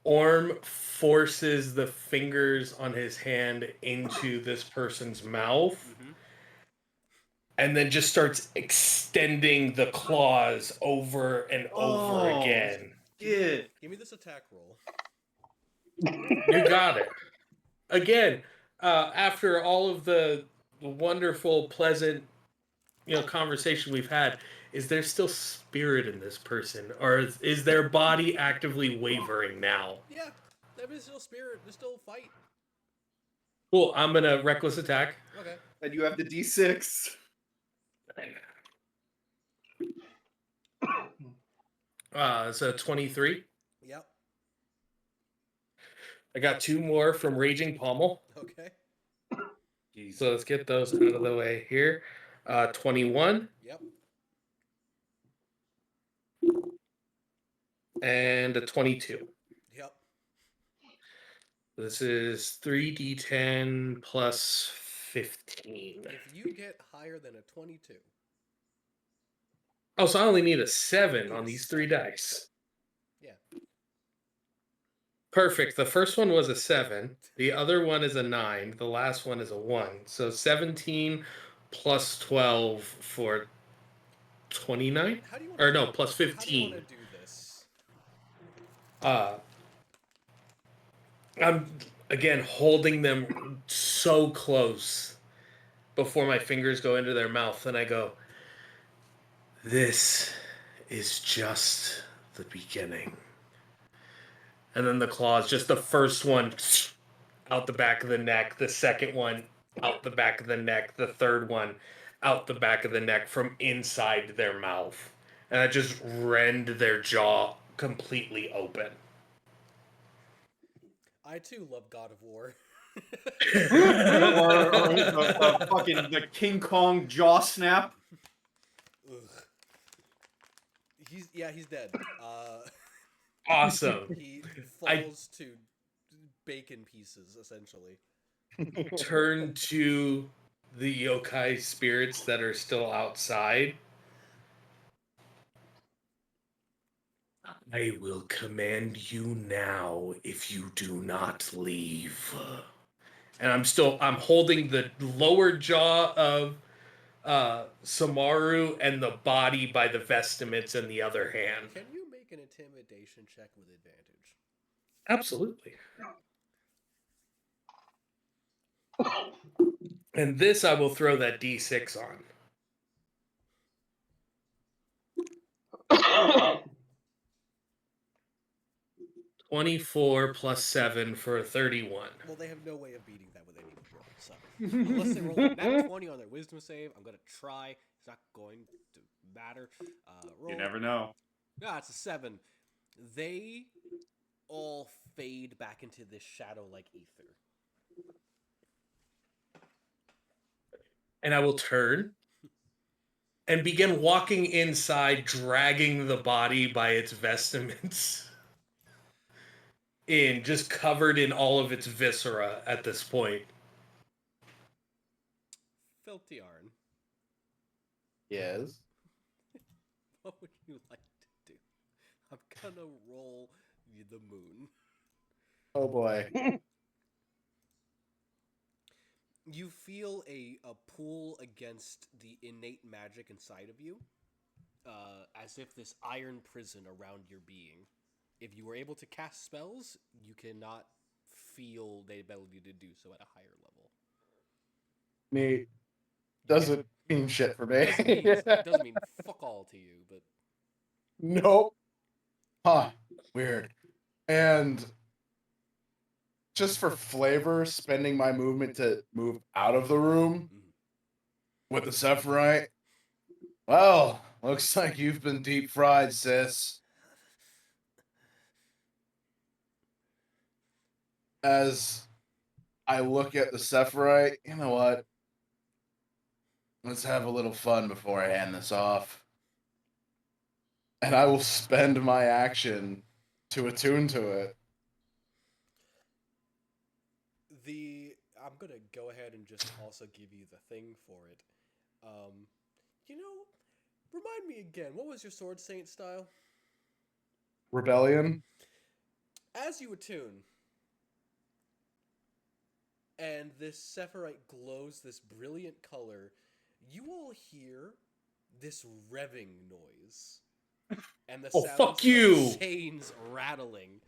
Orm forces the fingers on his hand into this person's mouth, Mm-hmm. and then just starts extending the claws over and over Oh. again. Yeah. Give me this attack roll. You got it. Again, after all of the wonderful, pleasant, conversation we've had, is there still spirit in this person, or is their body actively wavering now? Yeah, there's still spirit. There's still fight. Cool. I'm gonna reckless attack. Okay. And you have the D6. So 23. Yep. I got 2 more from Raging Pommel. Okay. So let's get those out of the way here. 21 Yep. and a 22. Yep. This is 3d10 plus 15. If you get higher than a 22. Oh, so I only need a 7 on these 3 dice. Yeah. Perfect. The first one was a 7. The other one is a 9. The last one is a 1. So 17 plus 12 for 29? How do you Or no, plus How do you 15. want to do this? I'm, again, holding them so close before my fingers go into their mouth, and I go, this is just the beginning. And then the claws, just the first one out the back of the neck, the second one out the back of the neck, the third one out the back of the neck from inside their mouth. And I just rend their jaw completely open. I too love God of War. or the fucking the King Kong jaw snap. Ugh. He's dead. Awesome. He falls to bacon pieces, essentially. Turn to the yokai spirits that are still outside. I will command you now if you do not leave. And I'm holding the lower jaw of Samaru and the body by the vestments in the other hand. Can you make an intimidation check with advantage? Absolutely. And this I will throw that D6 on. 24 plus 7 for a 31. Well, they have no way of beating that with any roll. So unless they roll a nat 20 on their wisdom save, I'm gonna try. It's not going to matter. Roll. You never know. Ah, it's a 7. They all fade back into this shadow-like ether. And I will turn and begin walking inside, dragging the body by its vestments in, just covered in all of its viscera at this point. Filtiarn, Yes. what would you like to do? I'm gonna roll the moon. Oh boy. You feel a pull against the innate magic inside of you, as if this iron prison around your being. If you were able to cast spells, you cannot feel the ability to do so at a higher level. Me doesn't mean shit for me. Doesn't mean fuck all to you, but Nope. Huh. Weird. And just for flavor, spending my movement to move out of the room with the Sephirite. Well, looks like you've been deep fried, sis. As I look at the Sephirite, you know what? Let's have a little fun before I hand this off. And I will spend my action to attune to it. I'm gonna go ahead and just also give you the thing for it. You know, remind me again, what was your Sword Saint style? Rebellion? As you attune, and this Sephirite glows this brilliant color, you will hear this revving noise. And the Oh, sounds fuck you! of chains rattling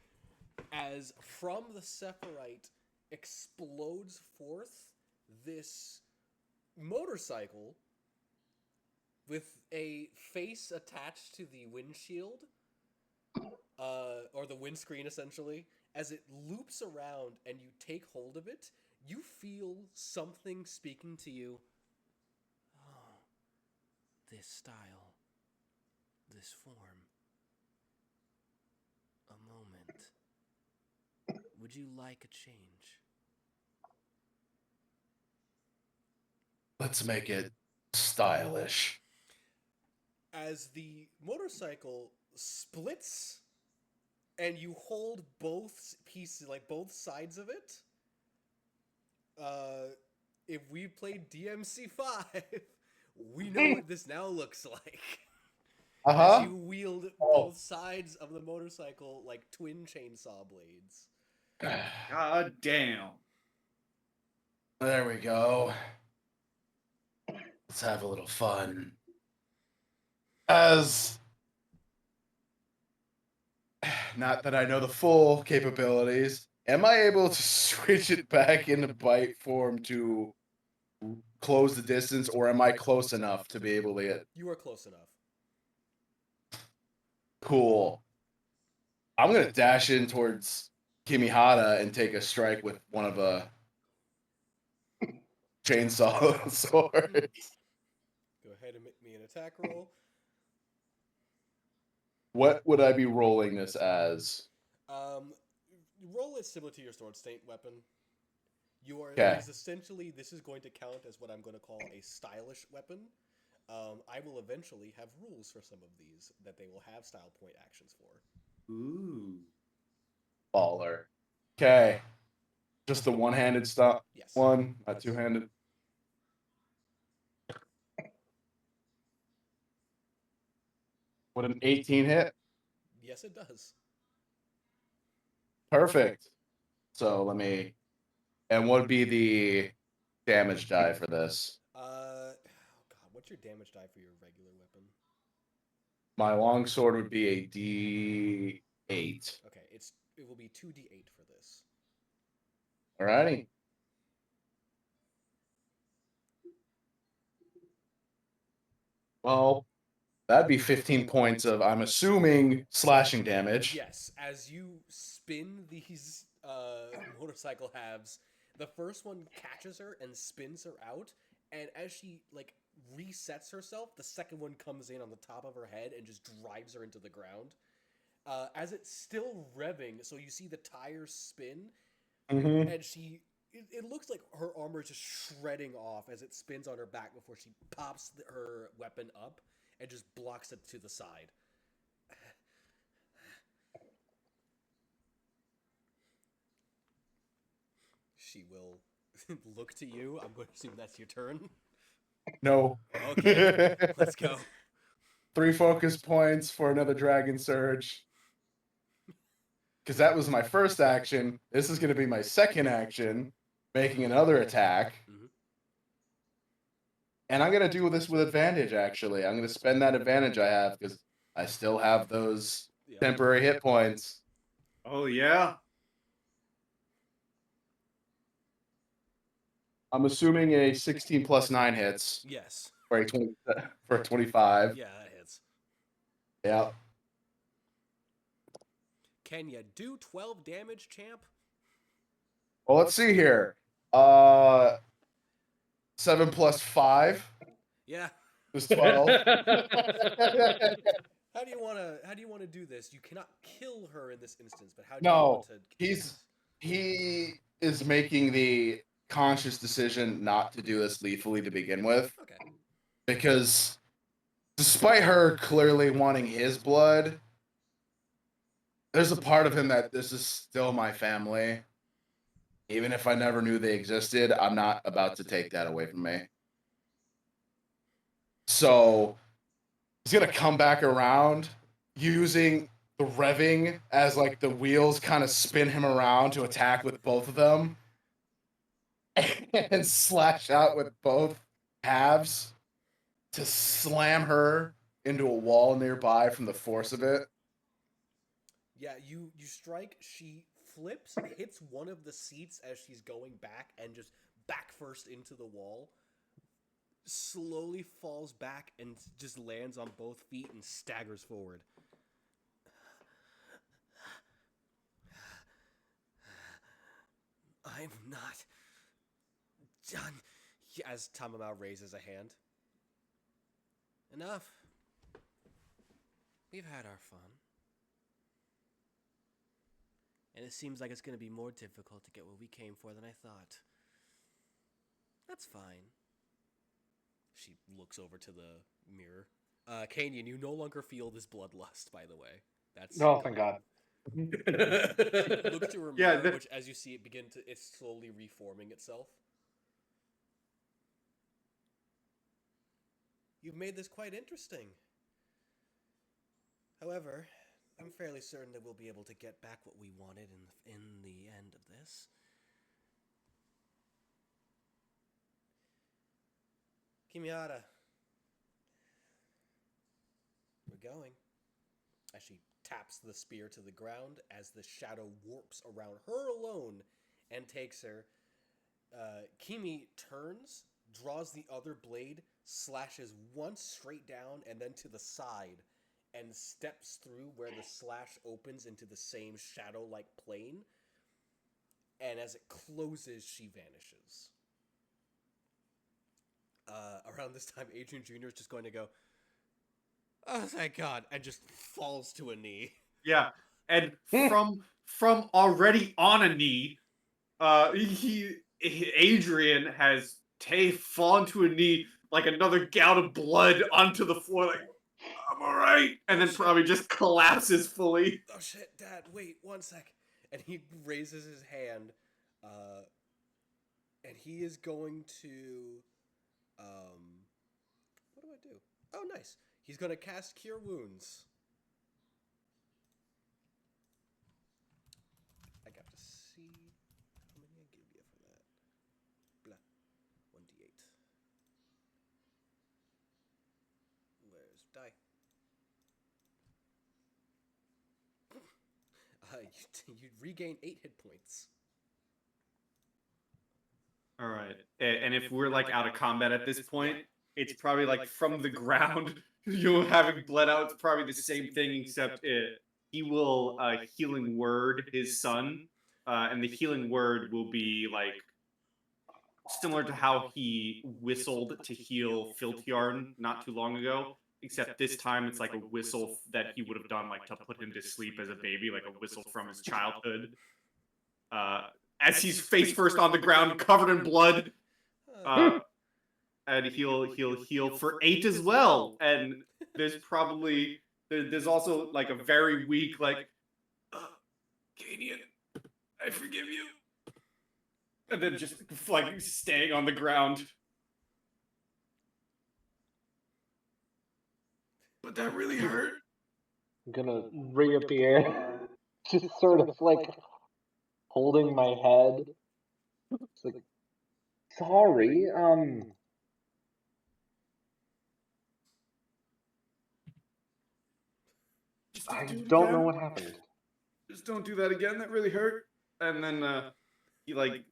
as from the Sephirite explodes forth this motorcycle with a face attached to the windshield, or the windscreen essentially. As it loops around and you take hold of it, you feel something speaking to you. Oh, this style, this form. A moment. Would you like a change? Let's make it stylish. As the motorcycle splits and you hold both pieces, like both sides of it, if we played DMC5, we know what this now looks like. As you wield both sides of the motorcycle like twin chainsaw blades. God damn. There we go. Let's have a little fun. As not that I know the full capabilities, am I able to switch it back into bite form to close the distance, or am I close enough to be able to get? You are close enough. Cool. I'm gonna dash in towards Kimihara and take a strike with one of a chainsaw swords. Go ahead and make me an attack roll. What would I be rolling this as? Roll is similar to your sword saint weapon. You are. Okay. It is essentially, this is going to count as what I'm going to call a stylish weapon. I will eventually have rules for some of these that they will have style point actions for. Ooh. Baller. Okay. Just the one-handed stuff. Yes. One, not two-handed. Would an 18 hit? Yes, it does. Perfect. So let me. And what would be the damage die for this? Oh god, what's your damage die for your regular weapon? My longsword would be a D8. Okay, it will be 2d8 for this. Alrighty. Well, that'd be 15 points of, I'm assuming, slashing damage. Yes, as you spin these motorcycle halves, the first one catches her and spins her out, and as she like resets herself, the second one comes in on the top of her head and just drives her into the ground. As it's still revving, so you see the tires spin, Mm-hmm. and she it looks like her armor is just shredding off as it spins on her back before she pops her weapon up and just blocks it to the side. She will look to you. I'm going to assume that's your turn. No. Okay, let's go. 3 focus points for another Dragon Surge. Because that was my first action. This is going to be my second action, making another attack. Mhm. And I'm going to do this with advantage, actually. I'm going to spend that advantage I have because I still have those Yeah. temporary hit points. Oh yeah. I'm assuming a 16 plus 9 hits Yes. for a 25. Yeah, that hits. Yeah. Can you do 12 damage, champ? Well, let's see here. 7 plus 5 Yeah. is 12. How do you want to do this? You cannot kill her in this instance, but how do No, you want to he is making the conscious decision not to do this lethally to begin with, Okay. because despite her clearly wanting his blood, there's a part of him that this is still my family. Even if I never knew they existed, I'm not about to take that away from me. So he's gonna come back around using the revving as like the wheels kind of spin him around to attack with both of them and slash out with both halves to slam her into a wall nearby from the force of it. Yeah, you strike, she flips, hits one of the seats as she's going back and just back first into the wall. Slowly falls back and just lands on both feet and staggers forward. I'm not done. As Tamamau raises a hand. Enough. We've had our fun. And it seems like it's going to be more difficult to get what we came for than I thought. That's fine. She looks over to the mirror. Kanyan, you no longer feel this bloodlust, by the way. That's Oh, thank God. Look to her Yeah, mirror, which as you see it it's slowly reforming itself. You've made this quite interesting. However, I'm fairly certain that we'll be able to get back what we wanted in the end of this. Kimihara. We're going. As she taps the spear to the ground, as the shadow warps around her alone and takes her, Kimi turns, draws the other blade, slashes once straight down and then to the side, and steps through where the slash opens into the same shadow-like plane. And as it closes, she vanishes. Around this time, Adrian Jr. is just going to go, "Oh, thank God," and just falls to a knee. Yeah, and from already on a knee, Adrian has fallen to a knee like another gout of blood onto the floor. Like, I'm all right, and then probably just collapses fully. Oh shit, Dad! Wait 1 sec. And he raises his hand, and he is going to, what do I do? Oh, nice. He's going to cast Cure Wounds. I got to see how many I give you for that. Blah. 1d8. Where's die? You regain 8 hit points. All right, and if we're like out of combat at this point, it's probably like from the ground, having bled out. It's probably the same thing, except he will healing word his son, and the healing word will be like similar to how he whistled to heal Filthyarn not too long ago. Except this time it's like a whistle that he would have done like to put him to sleep as a baby, like a whistle from his childhood. as he's face first on the ground, covered in blood. And he'll heal for 8 as well. And there's probably there's also like a very weak like, Cadian, I forgive you. And then just like staying on the ground. But that really hurt. I'm gonna reappear, just sort of like holding my head. It's like, sorry, I don't know what happened. Just don't do that again. That really hurt. And then he like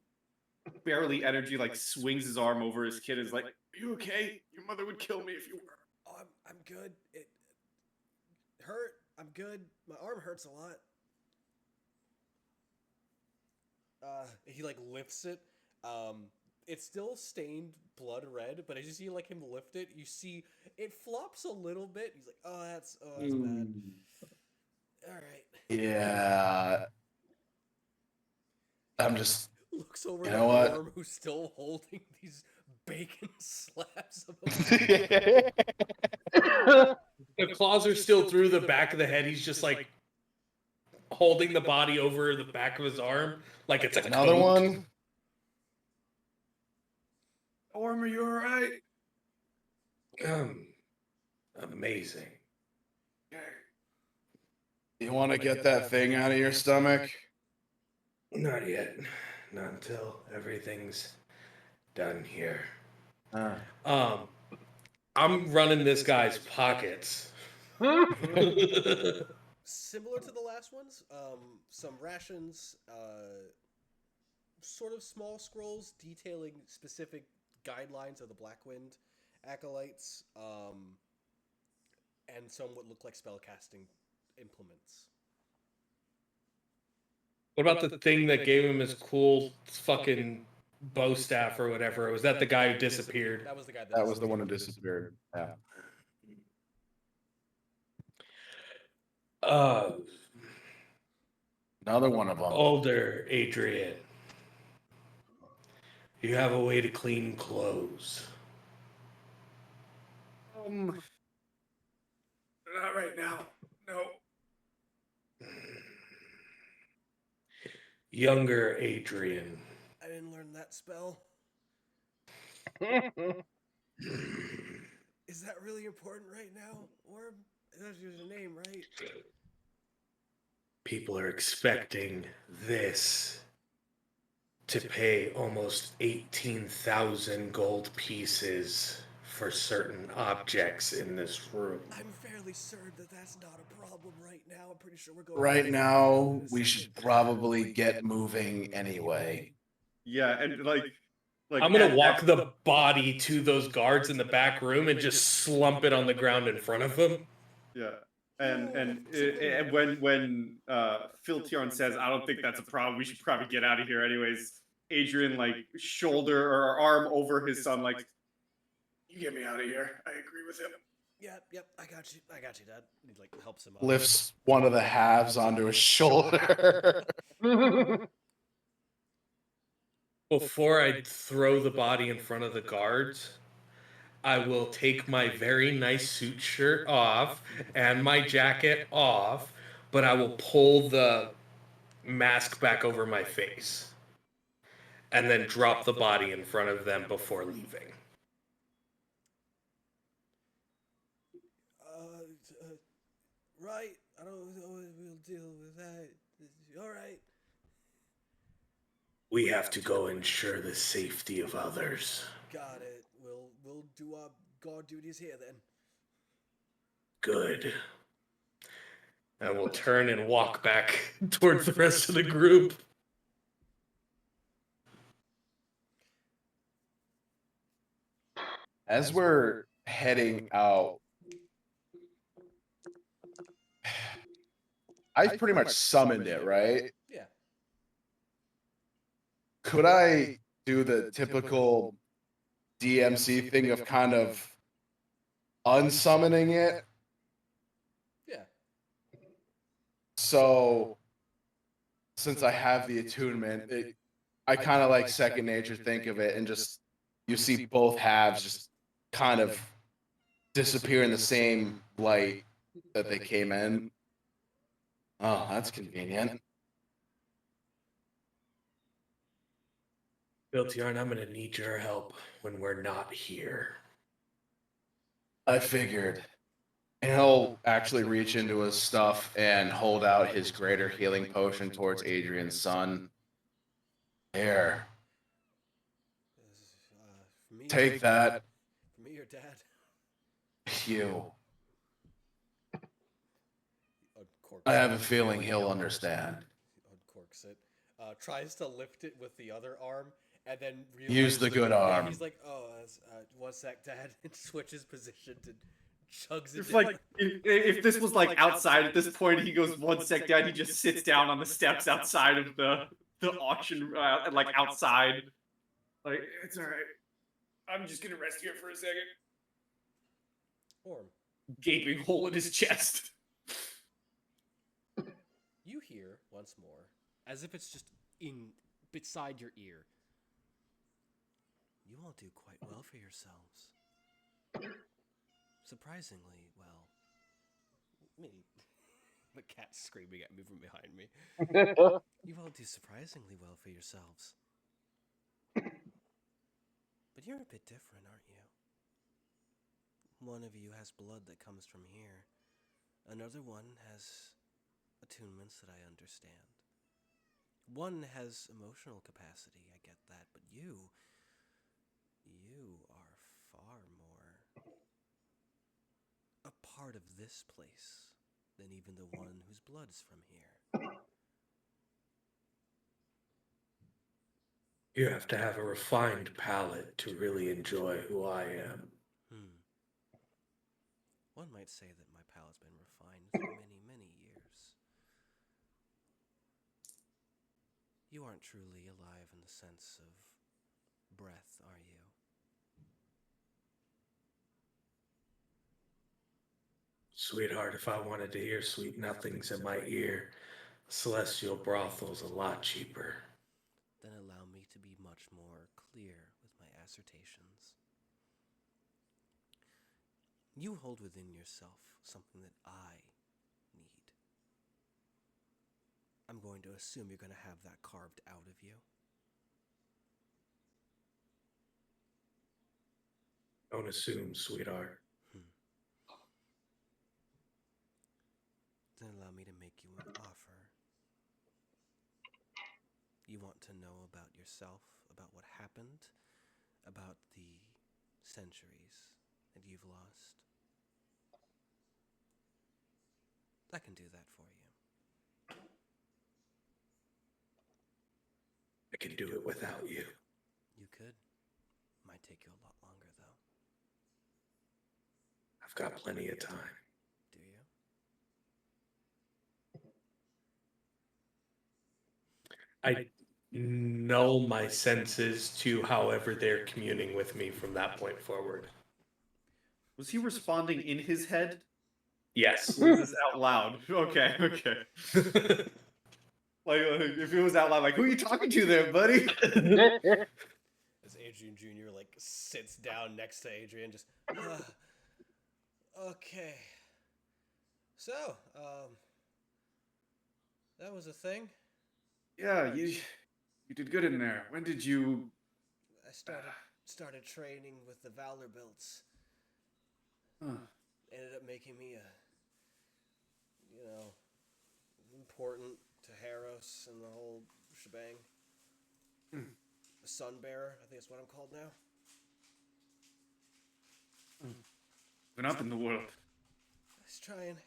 barely energy like swings his arm over his kid. Is like, "Are you okay? Your mother would kill me if you were." Oh, I'm good. It hurt. I'm good. My arm hurts a lot. He like lifts it. It's still stained blood red, but as you see like him lift it, you see it flops a little bit. He's like, that's bad. All right. Yeah. I'm just. Looks over You to know what? Orm, who's still holding these bacon slabs of a The claws are still through the back of the head. He's just like holding the body over the back of his arm like it's a Another coat. one. Orm, are you alright? Amazing. You want to get that thing out of your stomach? Not yet. Not until everything's done here. I'm running this guy's pockets. Similar to the last ones, some rations, sort of small scrolls detailing specific guidelines of the Blackwind acolytes, and some what look like spellcasting implements. What about the thing that gave him his cool fucking bow staff or whatever? Was that the guy who disappeared? That was the guy. That was the one who disappeared. Yeah. Another one of them. Older Adrian. You have a way to clean clothes. Not right now. No. Younger Adrian. I didn't learn that spell. Is that really important right now, Orm? That's your name, right? People are expecting this to pay almost 18,000 gold pieces for certain objects in this room. I'm fairly certain that that's not a problem right now. I'm pretty sure we're going. Right now, we should probably get moving anyway. Yeah, and like I'm gonna walk the body to those guards in the back room and just slump it on the ground in front of them. Yeah. And when Phil Tiorn says, "I don't think that's a problem. We should probably get out of here anyways," Adrian like shoulder or arm over his son, like, "You get me out of here. I agree with him." Yep. I got you, Dad. He like helps him up. Lifts one of the halves onto his shoulder. Before I throw the body in front of the guards, I will take my very nice suit shirt off and my jacket off, but I will pull the mask back over my face and then drop the body in front of them before leaving. Right. I don't know. We'll deal with that. All right. We have to go ensure the safety of others. Got it. We'll do our guard duties here then. Good. I will turn and walk back towards the rest of the group. As we're heading out, I pretty much summoned it, right? Yeah. Could I do the typical DMC thing of kind of unsummoning it? Yeah. So, since I have the attunement, I kind of like second nature think of it, and just you see both halves just kind of disappear in the same light that they came in. Oh, that's convenient. Biltjarn, I'm gonna need your help when we're not here. I figured. And he'll actually reach into his stuff and hold out his greater healing potion towards Adrian's son. Here, For me, take that. For me, your dad. You. Uncorks I have it. a feeling he'll understand. Uncorks it. Tries to lift it with the other arm, and then Use the good Yeah, arm. he's like, "Oh, one sec, Dad," and switches position to chugs it. If like if this was like outside at this point, he goes 1 sec down. He just sits down on the steps outside of the auction, like outside. Like it's all right. I'm just gonna rest here for a second. Orm, Gaping hole in his chest. you hear once more, as if it's just beside your ear. You all do quite well for yourselves. Surprisingly well. Me. The cat's screaming at me from behind me. You all do surprisingly well for yourselves. But you're a bit different, aren't you? One of you has blood that comes from here. Another one has attunements that I understand. One has emotional capacity, I get that, but you are far more a part of this place than even the one whose blood is from here. You have to have a refined palate to really enjoy who I am. One might say that my palate's been refined through many, many years. You aren't truly alive in the sense of breath, are you? Sweetheart, if I wanted to hear sweet nothings in my ear, celestial brothel's a lot cheaper. Then allow me to be much more clear with my assertions. You hold within yourself something that I need. I'm going to assume you're going to have that carved out of you. Don't assume, sweetheart. Then allow me to make you an offer. You want to know about yourself, about what happened, about the centuries that you've lost. I can do that for you. I can do it without you. You could. Might take you a lot longer, though. I've got plenty of time. Do you? I null my senses to however they're communing with me from that point forward. Was he responding in his head? Yes. Or was this out loud? Okay, okay. Like, if it was out loud, like, who are you talking to there, buddy? As Adrian Jr. sits down next to Adrian, just okay. So, that was a thing. Yeah, you did good in there. When did you? I started training with the Valor Belts. Huh. Ended up making me important to Harros and the whole shebang. A Sun Bearer, I think that's what I'm called now. Been up in the world. I was trying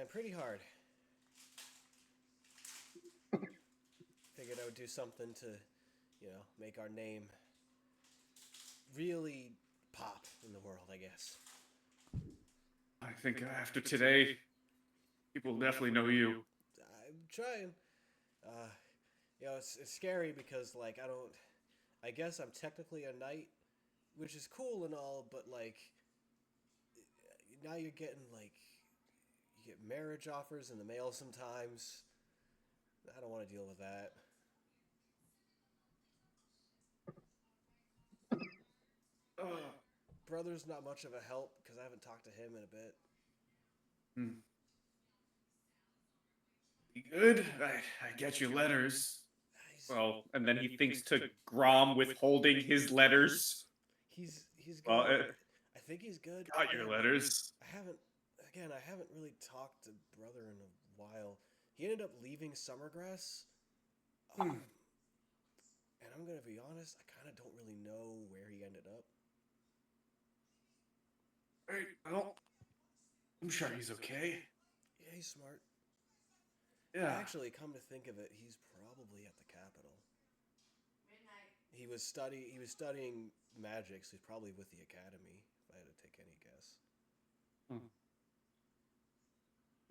pretty hard. Figured I would do something to, make our name really pop in the world, I guess. I think after today, people will definitely know you. I'm trying. It's scary because, I guess I'm technically a knight, which is cool and all, but, now you're getting, you get marriage offers in the mail sometimes. I don't want to deal with that. Brother's not much of a help because I haven't talked to him in a bit. You good? I get your letters. Well, and then he thinks to Grom withholding his letters. He's good. Well, I think he's good. Got your letters. I haven't really talked to Brother in a while. He ended up leaving Summergrass. And I'm gonna be honest, I kind of don't really know where he ended up. Right, well, I'm sure he's okay. Yeah, he's smart. Yeah. Actually, come to think of it, he's probably at the Capitol. He was studying magic, so he's probably with the Academy, if I had to take any guess.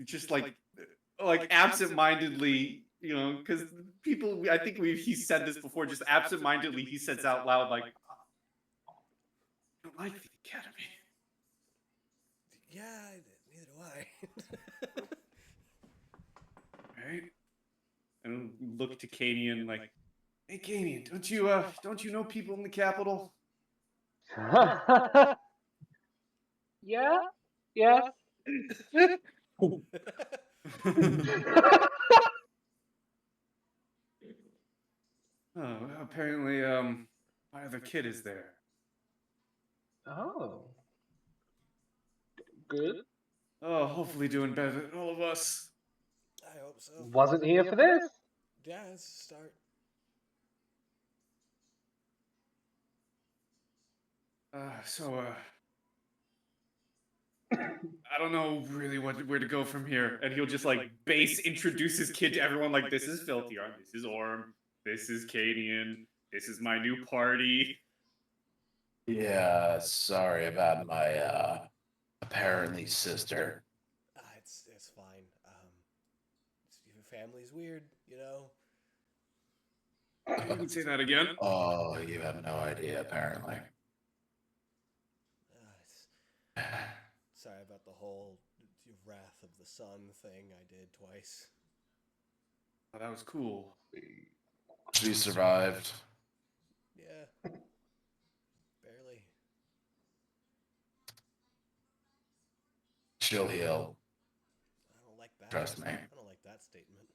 Just like absentmindedly, you know, because people, I think he said this before, just absentmindedly, he says out loud, like, I don't like the academy. Yeah, neither do I. Right? and look to Kanian like, Hey, Kanian, don't you know people in the Capitol? Yeah. Yes. Oh, apparently, my other kid is there. Oh. Good. Oh, hopefully doing better than all of us. I hope so. Wasn't here for this. Yeah, let's start. I don't know really where to go from here. and he'll just like base introduce his kid to everyone, like, this is Filthy Arm, this is Orm, this is Kanian, this is my new party. Yeah, sorry about my apparently sister. It's fine. Your family's weird, you know. You can say that again. Oh, you have no idea, apparently. Sorry about the whole Wrath of the Sun thing I did twice. Oh, that was cool. She survived. Yeah. Barely. She'll heal. I don't like that. Trust me. I don't like that statement.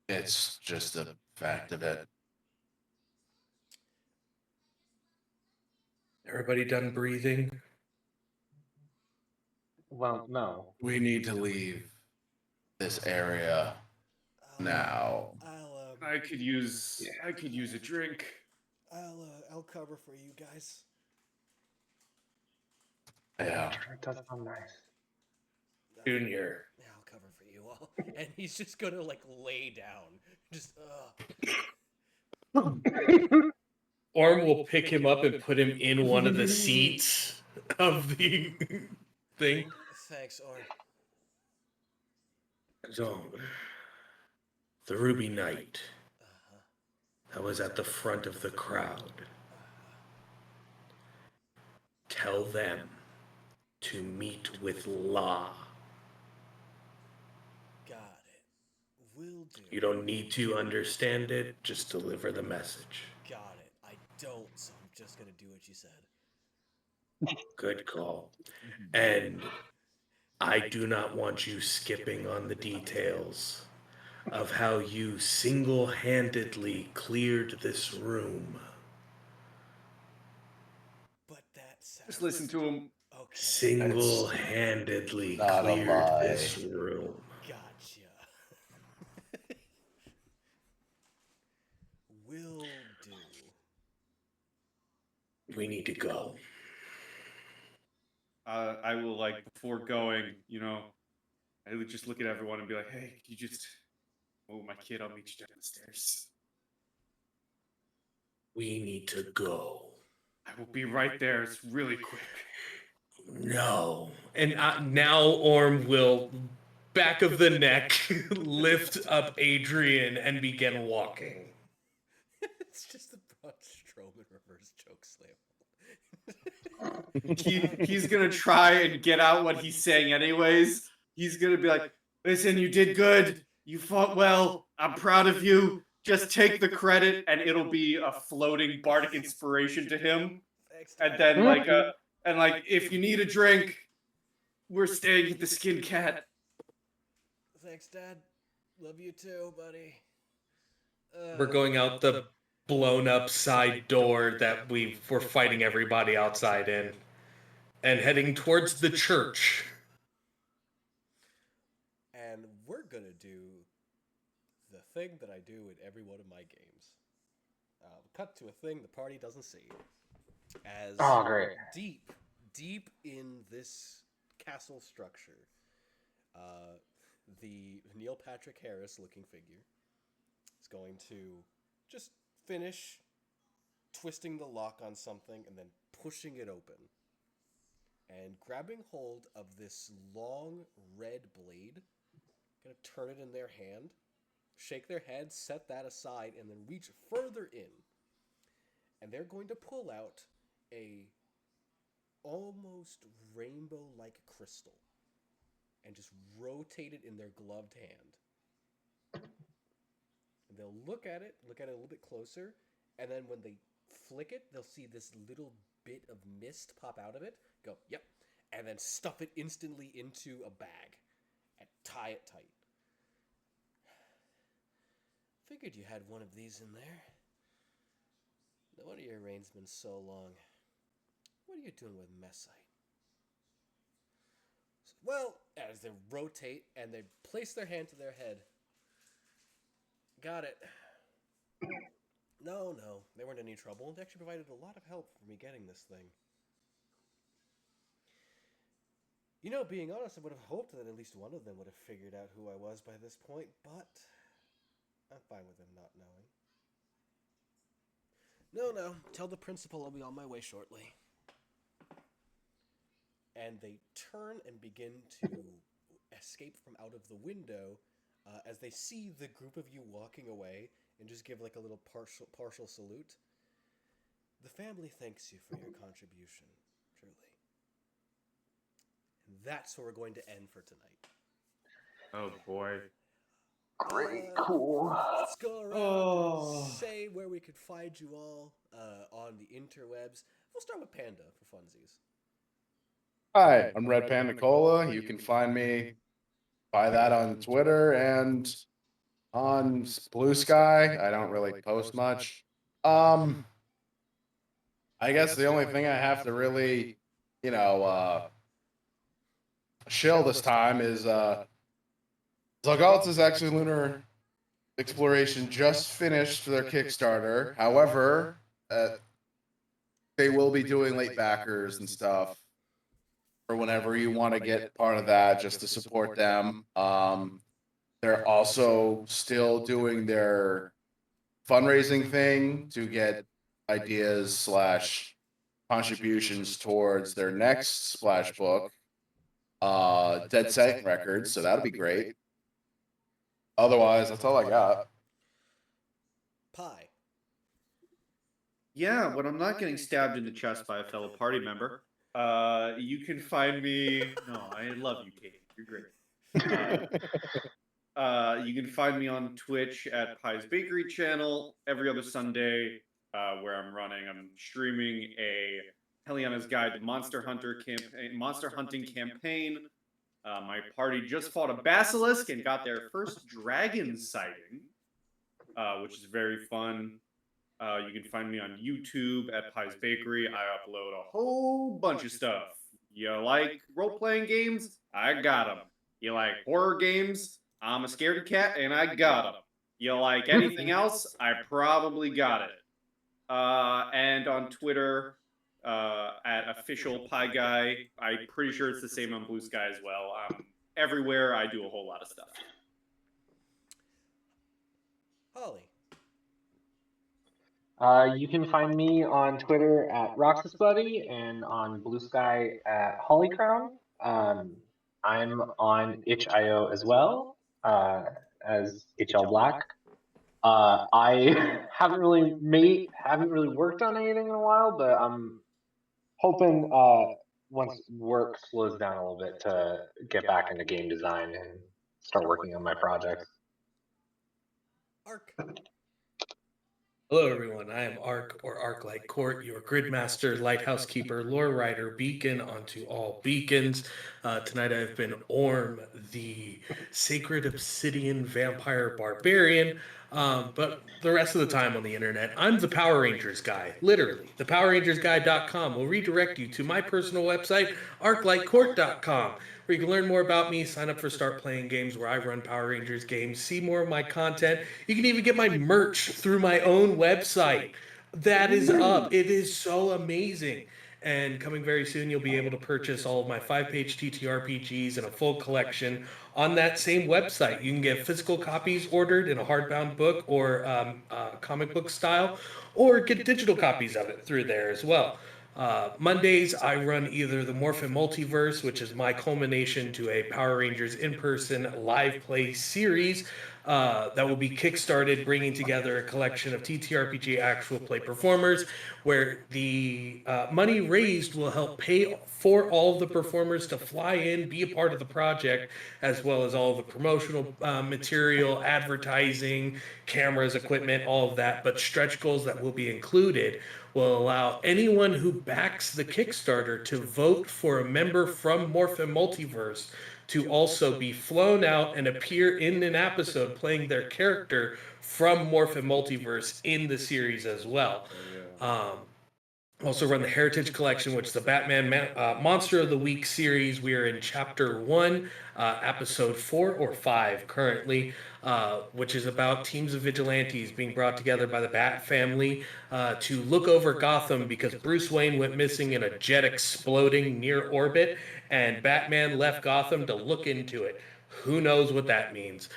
It's just a fact of it. Everybody done breathing? Well, no. We need to leave this area now. I could use a drink. I'll cover for you guys. Yeah. It does sound nice. Junior. Yeah, I'll cover for you all. And he's just gonna like lay down. Just Orm will pick him up and put him in one of the seats of the thing. Thanks, Orm. So, the Ruby Knight. I was at the front of the crowd. Tell them to meet with La. Got it. Will do. You don't need to understand it, just deliver the message. Got it. I don't, so I'm just gonna do what you said. Good call. And I do not want you skipping on the details of how you single-handedly cleared this room. But that sounds... Just listen to him. Okay. Single-handedly Not a cleared lie. this room. Gotcha. Will do. We need to go. I will, like, before going, you know, I would just look at everyone and be like, hey, can you just move my kid? I'll meet you down the stairs. We need to go. I will be right there. It's really quick. No. And now Orm will, back of the neck, lift up Adrian and begin walking. It's just the Braun Strowman reverse choke slam. He's gonna try and get out what he's saying anyways. He's gonna be like, listen, you did good. You fought well. I'm proud of you. just take the credit, and it'll be a floating bardic inspiration to him. Thanks, And Dad. then if you need a drink, we're staying at the Skin Cat. Thanks, Dad. Love you too, buddy. We're going out the blown up side door that we're fighting everybody outside in, and heading towards the church. And we're gonna do the thing that I do in every one of my games. Cut to a thing the party doesn't see. As Oh, great. deep in this castle structure, the Neil Patrick Harris looking figure is going to just finish twisting the lock on something and then pushing it open. And grabbing hold of this long red blade, gonna turn it in their hand, shake their head, set that aside, and then reach further in. And they're going to pull out a almost rainbow-like crystal and just rotate it in their gloved hand. And they'll look at it a little bit closer, and then when they flick it, they'll see this little bit of mist pop out of it, go, yep, and then stuff it instantly into a bag and tie it tight. Figured you had one of these in there. No wonder your reign's been so long. What are you doing with Messite? Well, as they rotate and they place their hand to their head. Got it. No, they weren't in any trouble. They actually provided a lot of help for me getting this thing. You know, being honest, I would have hoped that at least one of them would have figured out who I was by this point, but I'm fine with them not knowing. No, tell the principal I'll be on my way shortly. And they turn and begin to escape from out of the window as they see the group of you walking away and just give like a little partial salute. The family thanks you for your contribution, truly. And that's where we're going to end for tonight. Oh boy. Great, cool. Let's go around and say where we could find you all on the interwebs. We'll start with Panda for funsies. Hi, I'm Red Panda Cola. You can find me by that on Twitter and on Blue Sky. I don't really post much. I guess the only thing I have to really, shill this time is Zalgalt's actually Lunar Exploration just finished their Kickstarter. However, they will be doing late backers and stuff or whenever you want to get part of that just to support them. They're also still doing their fundraising thing to get ideas / contributions towards their next splash book, Dead Set Records, so that'll be great. Otherwise, that's all I got. Pie. Yeah, when I'm not getting stabbed in the chest by a fellow party member, you can find me. No, I love you, Kate. You're great. You can find me on Twitch at Pie's Bakery channel every other Sunday, where I'm streaming a Heliana's Guide to Monster Hunting campaign. My party just fought a basilisk and got their first dragon sighting, which is very fun. You can find me on YouTube at Pie's Bakery. I upload a whole bunch of stuff. You like role-playing games? I got them. You like horror games? I'm a scaredy cat, and I got them. You like anything else? I probably got it. And on Twitter, at official Pie Guy. I'm pretty sure it's the same on Blue Sky as well. Everywhere, I do a whole lot of stuff. Holly. You can find me on Twitter at RoxasBuddy and on Blue Sky at Hollycrown. I'm on itch.io as well, as HL Black. I haven't really worked on anything in a while, but I'm hoping once work slows down a little bit to get back into game design and start working on my projects. Arc. Hello, everyone. I am Ark or Ark Light Court, your Gridmaster, Lighthouse Keeper, Lore Rider, Beacon onto all beacons. Tonight I've been Orm, the Sacred Obsidian Vampire Barbarian. But the rest of the time on the internet, I'm the Power Rangers guy. Literally. ThePowerRangersGuy.com will redirect you to my personal website, ArkLightCourt.com, where you can learn more about me, sign up for Start Playing Games, where I run Power Rangers games, see more of my content. You can even get my merch through my own website. That is up. It is so amazing. And coming very soon, you'll be able to purchase all of my 5-page TTRPGs and a full collection on that same website. You can get physical copies ordered in a hardbound book or comic book style, or get digital copies of it through there as well. Mondays, I run either the Morphin Multiverse, which is my culmination to a Power Rangers in-person live play series that will be kickstarted, bringing together a collection of TTRPG actual play performers, where the money raised will help pay for all of the performers to fly in, be a part of the project, as well as all the promotional material, advertising, cameras, equipment, all of that. But stretch goals that will be included will allow anyone who backs the Kickstarter to vote for a member from Morphin Multiverse to also be flown out and appear in an episode playing their character from Morphin Multiverse in the series as well. Also run the Heritage Collection, which is the Batman Monster of the Week series. We are in Chapter 1, Episode 4 or 5 currently, which is about teams of vigilantes being brought together by the Bat family to look over Gotham because Bruce Wayne went missing in a jet exploding near orbit, and Batman left Gotham to look into it. Who knows what that means?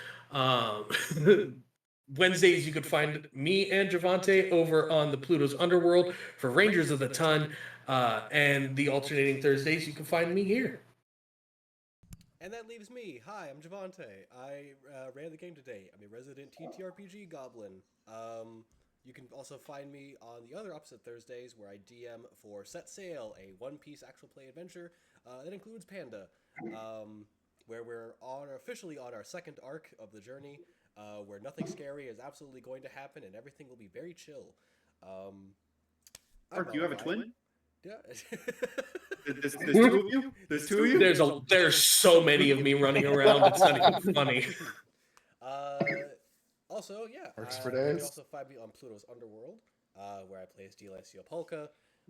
Wednesdays, you could find me and Javante over on the Pluto's Underworld for Rangers of the Ton. And the alternating Thursdays, you can find me here. And that leaves me. Hi, I'm Javante. I ran the game today. I'm a resident TTRPG goblin. You can also find me on the other opposite Thursdays where I DM for Set Sail, a one-piece actual play adventure that includes Panda, where we're officially on our second arc of the journey, where nothing scary is absolutely going to happen and everything will be very chill. Mark, do you have a twin? Yeah. There's two of you? There's two of you? There's so many of me running around, it's not even funny. Also, yeah, Works for you days. can also find me on Pluto's Underworld, where I play as D'Alessio Polka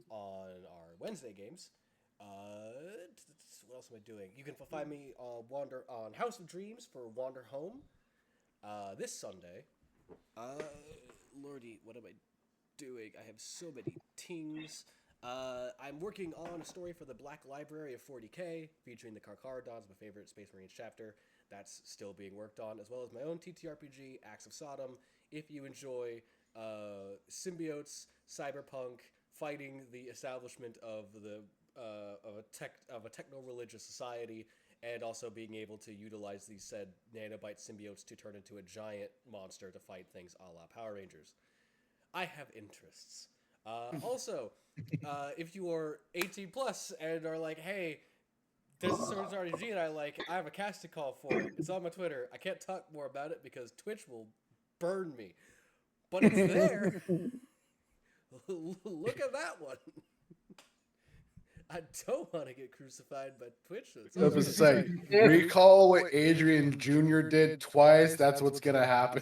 on our Wednesday games. What else am I doing? You can find me on House of Dreams for Wander Home this Sunday. Lordy, what am I doing? I have so many tings. I'm working on a story for the Black Library of 40K, featuring the Karkarodons, my favorite Space Marines chapter. That's still being worked on, as well as my own TTRPG, Acts of Sodom. If you enjoy symbiotes, cyberpunk, fighting the establishment of a techno-religious society, and also being able to utilize these said nanobite symbiotes to turn into a giant monster to fight things a la Power Rangers. I have interests. Also, if you are 18 plus and are like, hey, there's a certain RPG and I have a casting call for it. It's on my Twitter. I can't talk more about it because Twitch will burn me. But it's there. Look at that one. I don't want to get crucified by Twitch. I was just saying, recall what Adrian Jr. did twice. That's what's gonna happen.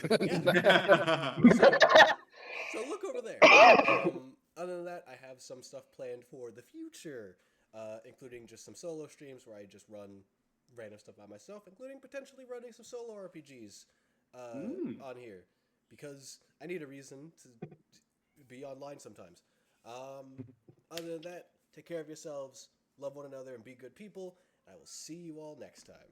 So look over there. Other than that, I have some stuff planned for the future, including just some solo streams where I just run random stuff by myself, including potentially running some solo RPGs on here, because I need a reason to be online sometimes. Other than that, take care of yourselves, love one another, and be good people. I will see you all next time.